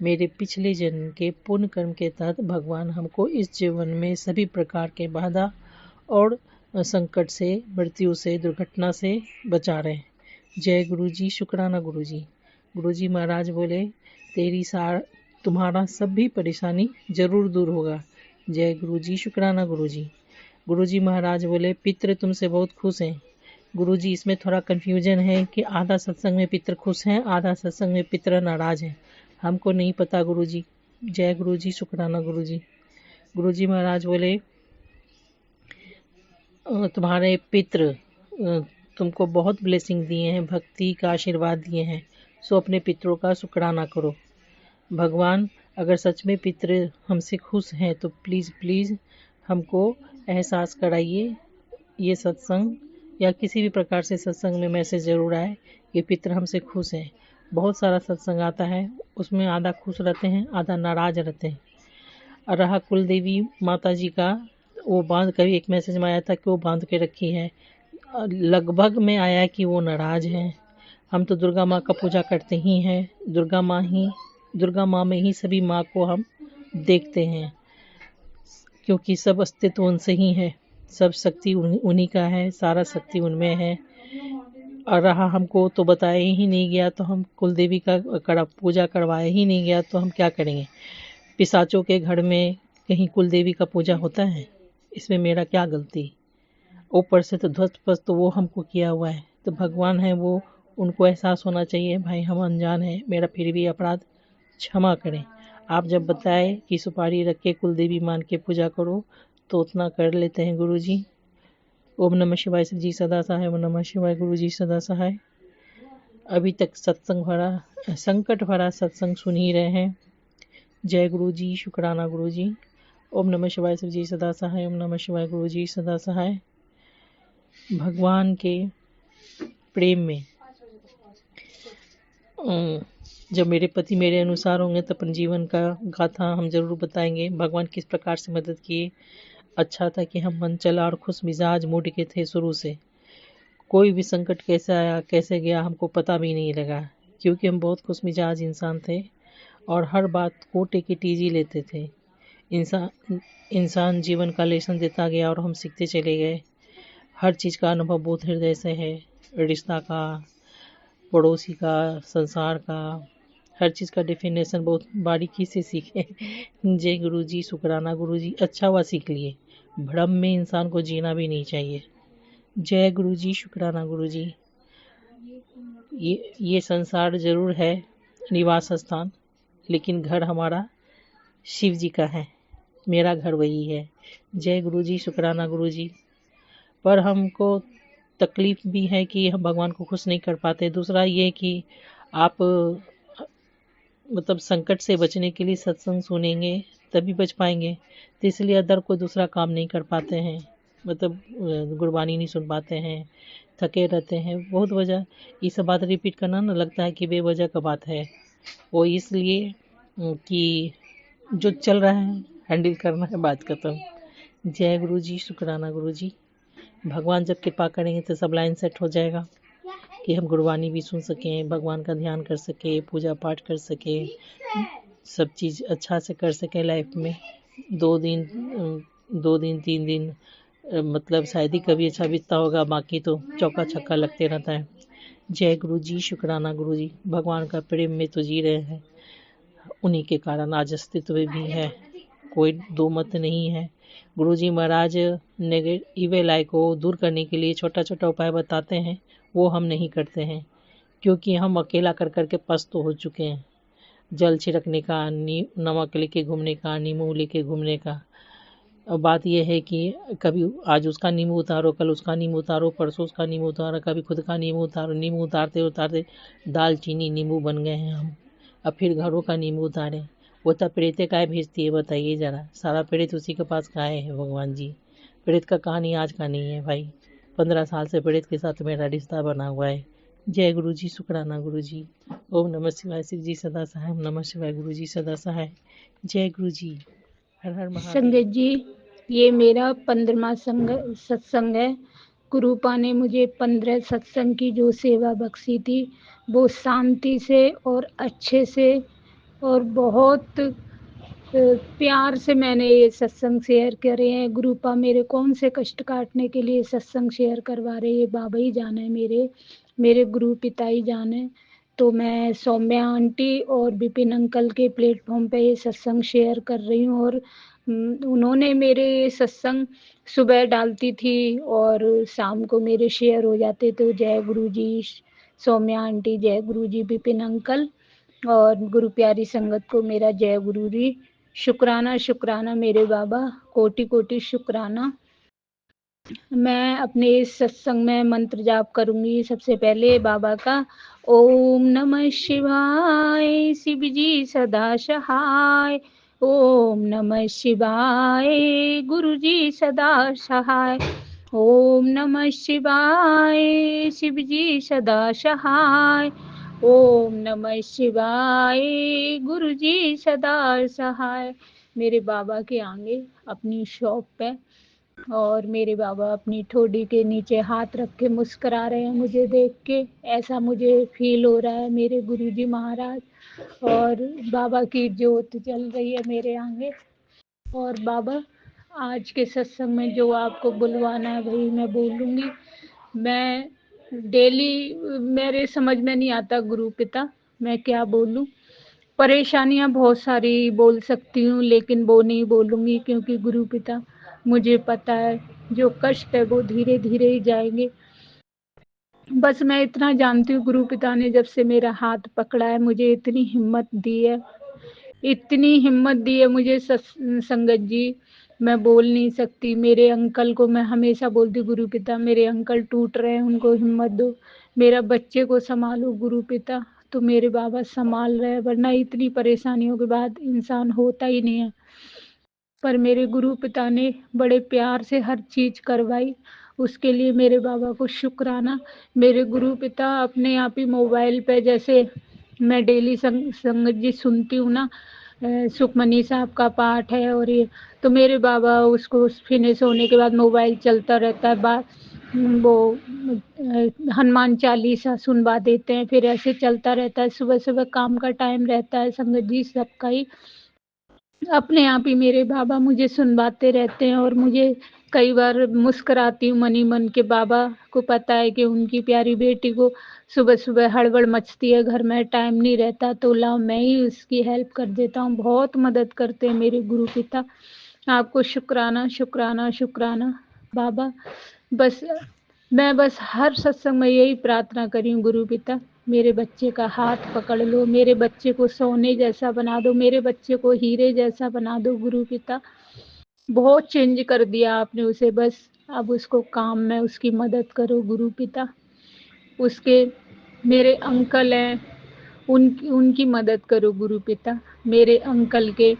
मेरे पिछले जन्म के पुण्य कर्म के तहत भगवान हमको इस जीवन में सभी प्रकार के बाधा और संकट से, मृत्यु से, दुर्घटना से बचा रहे हैं। जय गुरु जी। शुक्राना गुरु जी। गुरु जी महाराज बोले तुम्हारा सब भी परेशानी जरूर दूर होगा। जय गुरु जी। शुक्राना गुरु जी। गुरु जी महाराज बोले पितृ तुमसे बहुत खुश हैं। गुरु जी इसमें थोड़ा कन्फ्यूजन है कि आधा सत्संग में पितृ खुश हैं, आधा सत्संग में पितृ नाराज हैं। हमको नहीं पता गुरु जी। जय गुरु जी। शुक्राना गुरु जी। गुरु जी महाराज बोले तुम्हारे पितृ तुमको बहुत ब्लेसिंग दिए हैं, भक्ति का आशीर्वाद दिए हैं, सो अपने पितरों का शुक्राना करो। भगवान अगर सच में पितृ हमसे खुश हैं तो प्लीज़ प्लीज़ हमको एहसास कराइए, ये सत्संग या किसी भी प्रकार से सत्संग में मैसेज ज़रूर आए कि पितृ हमसे खुश हैं। बहुत सारा सत्संग आता है, उसमें आधा खुश रहते हैं, आधा नाराज रहते हैं। और रहा कुल देवी माता जी का, वो बांध कभी एक मैसेज में आया था कि वो बांध के रखी है, लगभग में आया कि वो नाराज हैं। हम तो दुर्गा माँ का पूजा करते ही हैं, दुर्गा माँ में ही सभी माँ को हम देखते हैं, क्योंकि सब अस्तित्व उनसे ही है, सब शक्ति उन्हीं का है, सारा शक्ति उनमें है। और रहा हमको तो बताया ही नहीं गया, तो हम कुल देवी का पूजा करवाया ही नहीं गया तो हम क्या करेंगे। पिशाचों के घर में कहीं कुल देवी का पूजा होता है, इसमें मेरा क्या गलती। ऊपर से तो ध्वस्त तो वो हमको किया हुआ है, तो भगवान है वो, उनको एहसास होना चाहिए भाई हम अनजान हैं, मेरा फिर भी अपराध क्षमा करें। आप जब बताए कि सुपारी रख के कुल देवी मान के पूजा करो तो उतना कर लेते हैं गुरु जी। ओम नमः शिवाय जी सदा सहाय। ओम नमः शिवाय गुरु जी सदा सहाय। अभी तक सत्संग भरा संकट भरा सत्संग सुन ही रहे हैं। जय गुरु जी। शुक्राना गुरु जी। ओम नमः शिवाय जी सदा सहाय। ओम नमः शिवाय गुरु जी सदा सहाय। भगवान के प्रेम में जब मेरे पति मेरे अनुसार होंगे तो अपन जीवन का गाथा हम जरूर बताएंगे, भगवान किस प्रकार से मदद किए। अच्छा था कि हम मन चला और खुश मिजाज मूड के थे शुरू से। कोई भी संकट कैसे आया कैसे गया हमको पता भी नहीं लगा, क्योंकि हम बहुत खुश मिजाज इंसान थे और हर बात को टेक इट ईजी लेते थे। इंसान जीवन का लेसन देता गया और हम सीखते चले गए। हर चीज़ का अनुभव बहुत हृदय से है, रिश्ता का, पड़ोसी का, संसार का, हर चीज़ का डेफिनेशन बहुत बारीकी से सीखे। जय गुरु जी। शुक्राना गुरु जी। अच्छा हुआ सीख लिए, भ्रम में इंसान को जीना भी नहीं चाहिए। जय गुरु जी। शुक्राना गुरु जी। ये संसार जरूर है निवास स्थान, लेकिन घर हमारा शिव जी का है, मेरा घर वही है। जय गुरु जी। शुक्राना गुरु जी। पर हमको तकलीफ भी है कि हम भगवान को खुश नहीं कर पाते। दूसरा ये कि आप मतलब संकट से बचने के लिए सत्संग सुनेंगे तभी बच पाएंगे, तो इसलिए अदर कोई दूसरा काम नहीं कर पाते हैं, मतलब गुरबानी नहीं सुन पाते हैं, थके रहते हैं। बहुत वजह, ये सब बात रिपीट करना ना लगता है कि बेवजह का बात है, वो इसलिए कि जो चल रहा है हैंडल करना है, बात खत्म। जय गुरु जी। शुक्राना गुरु जी। भगवान जब कृपा करेंगे तो सब लाइन सेट हो जाएगा कि हम गुरबानी भी सुन सकें, भगवान का ध्यान कर सकें, पूजा पाठ कर सकें, सब चीज़ अच्छा से कर सकें लाइफ में। 2 दिन 3 दिन मतलब शायद ही कभी अच्छा बीतता होगा, बाकी तो चौका छक्का लगते रहता है। जय गुरु जी। शुक्राना गुरु जी। भगवान का प्रेम में तो जी रहे हैं, उन्हीं के कारण आज अस्तित्व भी है, कोई दो मत नहीं है। गुरु जी महाराज इविल आई को दूर करने के लिए छोटा छोटा उपाय बताते हैं, वो हम नहीं करते हैं, क्योंकि हम अकेला कर करके पस्त हो चुके हैं। जल छिड़कने का, नमक लेके घूमने का, नींबू लेके घूमने का। अब बात यह है कि कभी आज उसका नींबू उतारो, कल उसका नींबू उतारो, परसों उसका नींबू उतारो, कभी खुद का नींबू उतारो। नींबू उतारते उतारते दाल चीनी नींबू बन गए हैं हम। अब फिर घरों का नींबू उतारें, वो तब प्रेते काय भेजती है बताइए ज़रा। सारा प्रेत उसी के पास काहे है भगवान जी। प्रेत का कहानी आज का नहीं है भाई, 15 साल से प्रेत के साथ मेरा रिश्ता बना हुआ है। जय गुरु जी। शुक्राना गुरु जी। ओम नमः शिवाय शिव जी सदा सहाय। ओम नमः शिवाय गुरु जी सदा सहाय। जय गुरु जी। हर हर महादेव। संगत जी, ये मेरा 15वां सत्संग है। गुरुपा ने मुझे 15 सत्संग की जो सेवा बख्शी थी, वो शांति से और अच्छे से और बहुत प्यार से मैंने ये सत्संग शेयर करे हैं। गुरुपा मेरे कौन से कष्ट काटने के लिए सत्संग शेयर करवा रहे हैं, ये बाबा ही जाने, मेरे गुरु पिता ही जाने। तो मैं सौम्या आंटी और विपिन अंकल के प्लेटफॉर्म पे ये सत्संग शेयर कर रही हूँ। और उन्होंने मेरे सत्संग सुबह डालती थी और शाम को मेरे शेयर हो जाते। तो जय गुरु जी सौम्या आंटी, जय गुरु जी विपिन अंकल, और गुरु प्यारी संगत को मेरा जय गुरु जी। शुक्राना शुक्राना मेरे बाबा, कोटि कोटि शुक्राना। मैं अपने इस सत्संग में मंत्र जाप करूंगी। सबसे पहले बाबा का ओम नमः शिवाय, शिव जी सदा सहाय। ओम नमः शिवाय, गुरु जी सदा सहाय। ओम नमः शिवाय, शिव जी सदा सहाय। ओम नमः शिवाय, गुरु जी सदा सहाय। मेरे बाबा के आगे अपनी शॉप पे, और मेरे बाबा अपनी ठोडी के नीचे हाथ रख के मुस्कुरा रहे हैं मुझे देख के, ऐसा मुझे फील हो रहा है। मेरे गुरुजी महाराज और बाबा की ज्योत जल रही है मेरे आगे। और बाबा आज के सत्संग में जो आपको बुलवाना है वही मैं बोलूँगी। मैं डेली, मेरे समझ में नहीं आता गुरु पिता मैं क्या बोलूँ। परेशानियाँ बहुत सारी बोल सकती हूँ, लेकिन वो नहीं बोलूँगी, क्योंकि गुरु पिता मुझे पता है जो कष्ट है वो धीरे धीरे ही जाएंगे। बस मैं इतना जानती हूँ, गुरु पिता ने जब से मेरा हाथ पकड़ा है मुझे इतनी हिम्मत दी है, इतनी हिम्मत दी है मुझे संगत जी, मैं बोल नहीं सकती। मेरे अंकल को मैं हमेशा बोलती, गुरु पिता मेरे अंकल टूट रहे हैं, उनको हिम्मत दो। मेरा बच्चे को संभालो गुरु पिता, तो मेरे बाबा संभाल रहे हैं, वरना इतनी परेशानियों के बाद इंसान होता ही नहीं है। पर मेरे गुरु पिता ने बड़े प्यार से हर चीज करवाई, उसके लिए मेरे बाबा को शुक्राना। मेरे गुरु पिता अपने आप ही मोबाइल पे, जैसे मैं डेली संगत जी सुनती हूँ ना, सुखमनी साहब का पाठ है और ये, तो मेरे बाबा उसको फिनिश होने के बाद मोबाइल चलता रहता है, वो हनुमान चालीसा सुनवा देते हैं, फिर ऐसे चलता रहता है। सुबह सुबह काम का टाइम रहता है संगत जी सबका ही, अपने आप ही मेरे बाबा मुझे सुनवाते रहते हैं। और मुझे कई बार मुस्कुराती हूँ मनी मन के। बाबा को पता है कि उनकी प्यारी बेटी को सुबह सुबह हड़बड़ मचती है, घर में टाइम नहीं रहता, तो लाओ मैं ही उसकी हेल्प कर देता हूँ। बहुत मदद करते हैं मेरे गुरु पिता, आपको शुक्राना शुक्राना शुक्राना बाबा। बस मैं हर सत्संग में यही प्रार्थना करी हूँ, गुरु पिता मेरे बच्चे का हाथ पकड़ लो, मेरे बच्चे को सोने जैसा बना दो, मेरे बच्चे को हीरे जैसा बना दो गुरु पिता। बहुत चेंज कर दिया आपने उसे, बस अब उसको काम में उसकी मदद करो गुरु पिता। उसके मेरे अंकल हैं, उनकी उनकी मदद करो गुरु पिता। मेरे अंकल के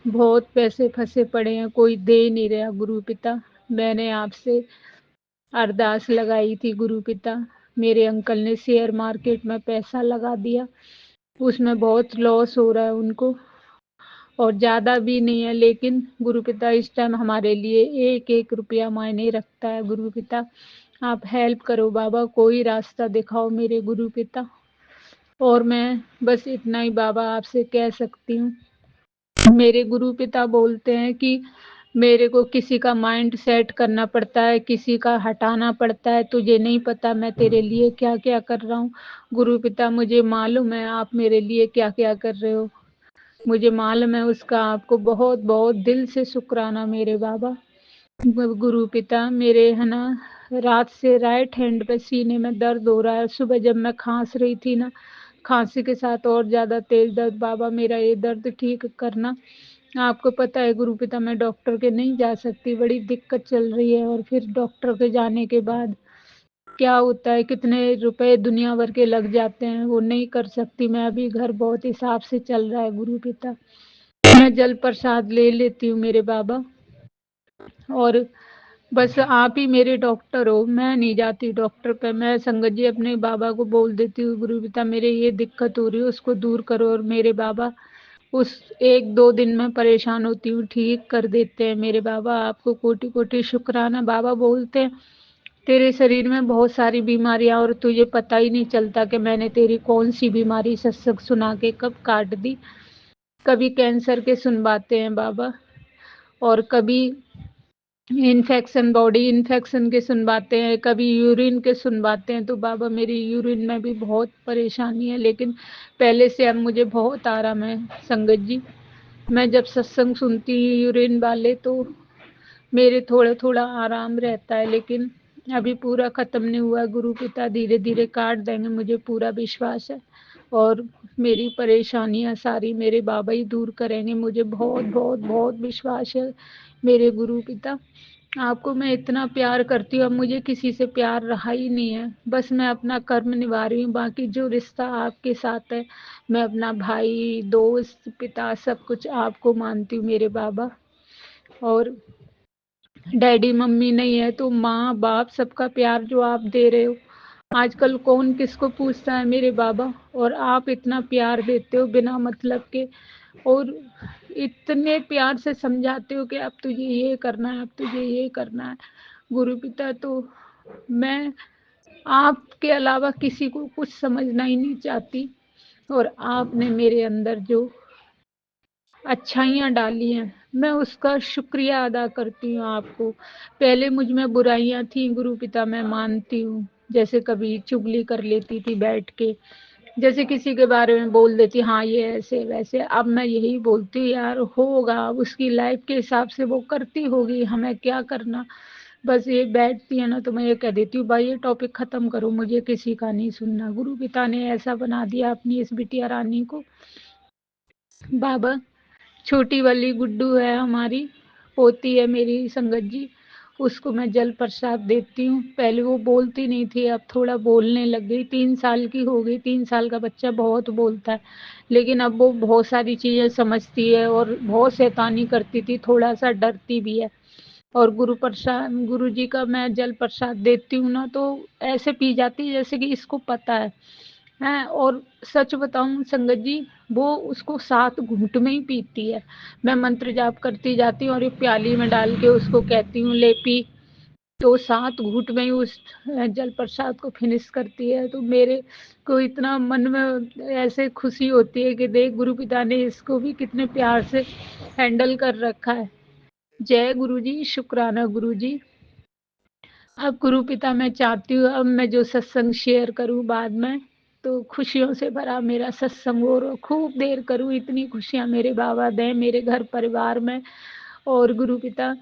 बहुत पैसे फंसे पड़े हैं, कोई दे नहीं रहा गुरु पिता। मैंने आपसे अरदास लगाई थी गुरु पिता, मेरे अंकल ने शेयर मार्केट में पैसा लगा दिया, उसमें बहुत लॉस हो रहा है उनको, और ज़्यादा भी नहीं है, लेकिन गुरु पिता इस टाइम हमारे लिए एक एक रुपया मायने रखता है गुरु पिता। आप हेल्प करो बाबा, कोई रास्ता दिखाओ मेरे गुरु पिता। और मैं बस इतना ही बाबा आपसे कह सकती हूँ। मेरे गुरु पिता बोलते हैं कि मेरे को किसी का माइंड सेट करना पड़ता है, किसी का हटाना पड़ता है, तुझे नहीं पता मैं तेरे लिए क्या क्या कर रहा हूँ। गुरु पिता मुझे मालूम है आप मेरे लिए क्या क्या कर रहे हो, मुझे मालूम है उसका, आपको बहुत बहुत दिल से शुक्राना मेरे बाबा। गुरु पिता मेरे है ना, रात से राइट हैंड पे सीने में दर्द हो रहा है, सुबह जब मैं खांस रही थी ना, खांसी के साथ और ज़्यादा तेज दर्द, बाबा मेरा ये दर्द ठीक करना। आपको पता है गुरु पिता मैं डॉक्टर के नहीं जा सकती, बड़ी दिक्कत चल रही है, और फिर डॉक्टर के जाने के बाद क्या होता है, कितने रुपए दुनिया भर के लग जाते हैं, वो नहीं कर सकती मैं अभी। घर बहुत हिसाब से चल रहा है गुरु पिता, मैं जल प्रसाद ले लेती हूँ मेरे बाबा, और बस आप ही मेरे डॉक्टर हो, मैं नहीं जाती डॉक्टर पे। मैं संगत जी अपने बाबा को बोल देती हूँ, गुरु पिता मेरे ये दिक्कत हो रही है उसको दूर करो, और मेरे बाबा उस एक दो दिन में परेशान होती हूँ ठीक कर देते हैं मेरे बाबा। आपको कोटि कोटि शुक्राना। बाबा बोलते हैं तेरे शरीर में बहुत सारी बीमारियां, और तुझे पता ही नहीं चलता कि मैंने तेरी कौन सी बीमारी सत्संग सुना के कब काट दी। कभी कैंसर के सुनवाते हैं बाबा, और कभी इन्फेक्शन, बॉडी इन्फेक्शन के सुनवाते हैं, कभी यूरिन के सुनवाते हैं। तो बाबा मेरी यूरिन में भी बहुत परेशानी है, लेकिन पहले से अब मुझे बहुत आराम है संगत जी। मैं जब सत्संग सुनती हूँ यूरिन वाले तो मेरे थोड़ा थोड़ा आराम रहता है, लेकिन अभी पूरा खत्म नहीं हुआ। गुरु पिता धीरे धीरे काट देंगे, मुझे पूरा विश्वास है। और मेरी परेशानियां सारी मेरे बाबा ही दूर करेंगे, मुझे बहुत बहुत बहुत विश्वास है मेरे गुरु पिता। आपको मैं इतना प्यार करती हूँ, अब मुझे किसी से प्यार रहा ही नहीं है। बस मैं अपना कर्म निभा रही हूँ, बाकी जो रिश्ता आपके साथ है, मैं अपना भाई, दोस्त, पिता सब कुछ आपको मानती हूँ मेरे बाबा। और डैडी मम्मी नहीं है तो माँ बाप सबका प्यार जो आप दे रहे हो, आजकल कौन किसको पूछता है मेरे बाबा। और आप इतना प्यार देते हो बिना मतलब के, और इतने प्यार से समझाते हो कि अब तुझे ये करना है, अब तुझे ये करना है गुरु पिता। तो मैं आपके अलावा किसी को कुछ समझना ही नहीं चाहती, और आपने मेरे अंदर जो अच्छाइयाँ डाली हैं, मैं उसका शुक्रिया अदा करती हूँ आपको। पहले मुझ में बुराइयाँ थी गुरु पिता, मैं मानती हूँ। जैसे कभी चुगली कर लेती थी बैठ के, जैसे किसी के बारे में बोल देती, हाँ ये ऐसे वैसे। अब मैं यही बोलती हूँ, यार होगा, अब उसकी लाइफ के हिसाब से वो करती होगी, हमें क्या करना। बस ये बैठती है ना तो मैं ये कह देती हूँ, भाई ये टॉपिक खत्म करो, मुझे किसी का नहीं सुनना। गुरु पिता ने ऐसा बना दिया अपनी इस बिटिया रानी को। बाबा छोटी वाली गुड्डू है, हमारी पोती है मेरी संगत जी, उसको मैं जल प्रसाद देती हूँ। पहले वो बोलती नहीं थी, अब थोड़ा बोलने लग गई, 3 साल की हो गई। 3 साल का बच्चा बहुत बोलता है, लेकिन अब वो बहुत सारी चीज़ें समझती है, और बहुत शैतानी करती थी, थोड़ा सा डरती भी है। और गुरु जी का मैं जल प्रसाद देती हूँ ना तो ऐसे पी जाती है जैसे कि इसको पता है। और सच बताऊं संगत जी, वो उसको 7 घूंट में ही पीती है। मैं मंत्र जाप करती जाती हूँ और एक प्याली में डाल के उसको कहती हूँ ले पी, तो 7 घूंट में ही उस जल प्रसाद को फिनिश करती है। तो मेरे को इतना मन में ऐसे खुशी होती है कि देख गुरु पिता ने इसको भी कितने प्यार से हैंडल कर रखा है। जय गुरु जी, शुक्राना गुरु जी। अब गुरु पिता मैं चाहती हूँ अब मैं जो सत्संग शेयर करूँ बाद में, तो खुशियों से भरा मेरा सत्संग और खूब देर करूँ, इतनी खुशियाँ मेरे बाबा दें मेरे घर परिवार में। और गुरु पिता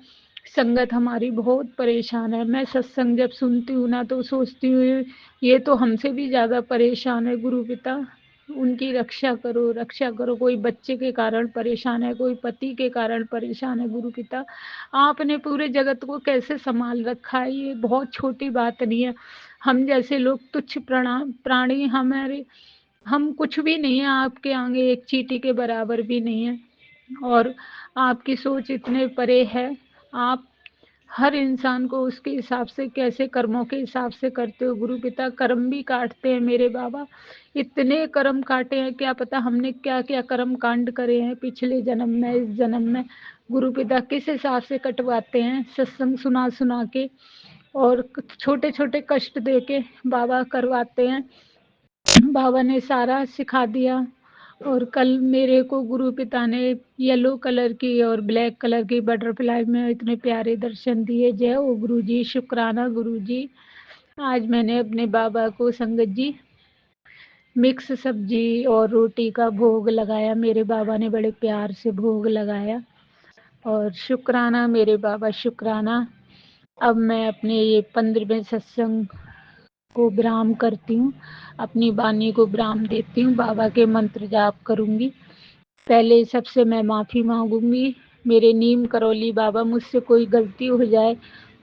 संगत हमारी बहुत परेशान है। मैं सत्संग जब सुनती हूँ ना तो सोचती हूँ ये तो हमसे भी ज़्यादा परेशान है गुरु पिता, उनकी रक्षा करो, रक्षा करो। कोई बच्चे के कारण परेशान है, कोई पति के कारण परेशान है गुरु पिता। आपने पूरे जगत को कैसे संभाल रखा है, ये बहुत छोटी बात नहीं है। हम जैसे लोग तुच्छ प्राणी, हमारे हम कुछ भी नहीं है आपके आगे, एक चींटी के बराबर भी नहीं है। और आपकी सोच इतने परे है, आप हर इंसान को उसके हिसाब से, कैसे कर्मों के हिसाब से करते हो गुरु पिता। कर्म भी काटते हैं मेरे बाबा, इतने कर्म काटे हैं, क्या पता हमने क्या क्या कर्म कांड करे हैं पिछले जन्म में, इस जन्म में। गुरु पिता किस हिसाब से कटवाते हैं, सत्संग सुना सुना के और छोटे छोटे कष्ट दे के बाबा करवाते हैं। बाबा ने सारा सिखा दिया। और कल मेरे को गुरु पिता ने येलो कलर की और ब्लैक कलर की बटरफ्लाई में इतने प्यारे दर्शन दिए। जय हो गुरु जी, शुक्राना गुरु जी। आज मैंने अपने बाबा को संगत जी मिक्स सब्जी और रोटी का भोग लगाया, मेरे बाबा ने बड़े प्यार से भोग लगाया। और शुक्राना मेरे बाबा, शुक्राना। अब मैं अपने ये 15वें सत्संग को विराम करती हूँ, अपनी वाणी को विराम देती हूँ, बाबा के मंत्र जाप करूँगी। पहले सबसे मैं माफ़ी मांगूंगी। मेरे नीम करौली बाबा, मुझसे कोई गलती हो जाए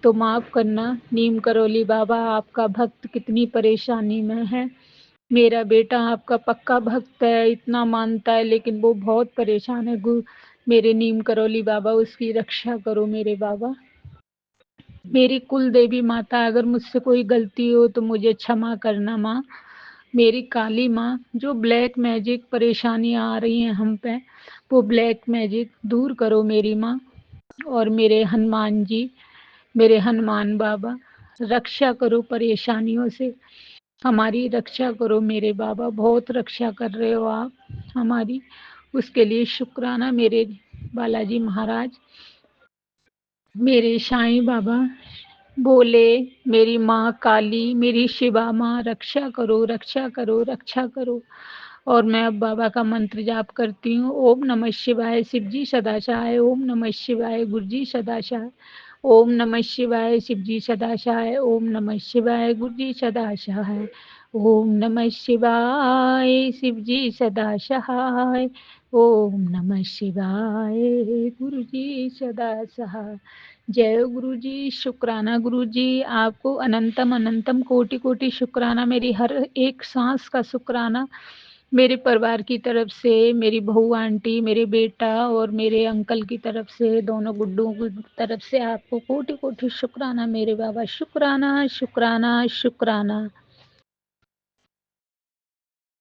तो माफ़ करना। नीम करौली बाबा, आपका भक्त कितनी परेशानी में है। मेरा बेटा आपका पक्का भक्त है, इतना मानता है, लेकिन वो बहुत परेशान है। मेरे नीम करौली बाबा, उसकी रक्षा करो मेरे बाबा। मेरी कुल देवी माता, अगर मुझसे कोई गलती हो तो मुझे क्षमा करना माँ। मेरी काली माँ, जो ब्लैक मैजिक परेशानियाँ आ रही हैं हम पे, वो ब्लैक मैजिक दूर करो मेरी माँ। और मेरे हनुमान जी, मेरे हनुमान बाबा, रक्षा करो परेशानियों से, हमारी रक्षा करो मेरे बाबा। बहुत रक्षा कर रहे हो आप हमारी। उसके लिए शुक्राना मेरे बालाजी महाराज, मेरे साईं बाबा, बोले मेरी माँ काली, मेरी शिवा माँ, रक्षा करो रक्षा करो रक्षा करो। और मैं अब बाबा का मंत्र जाप करती हूँ। ओम नमः शिवाय, शिव जी सदा सहाय। ओम नमः शिवाय, गुरु जी सदा सहाय। ओम नमः शिवाय, शिव जी सदा सहाय। ओम नमः शिवाय, गुरु जी सदा सहाय। ओम नमः शिवाय, शिव जी सदा सहाय। ओम नमः शिवाय, गुरु जी सदा सहाय। जय गुरु जी। शुक्राना गुरु जी, आपको अनंतम अनंतम कोटि कोटि शुक्राना। मेरी हर एक सांस का शुक्राना। मेरे परिवार की तरफ से, मेरी बहू आंटी, मेरे बेटा और मेरे अंकल की तरफ से, दोनों गुड्डों की तरफ से आपको कोटि कोटि शुक्राना मेरे बाबा। शुक्राना शुक्राना शुक्राना।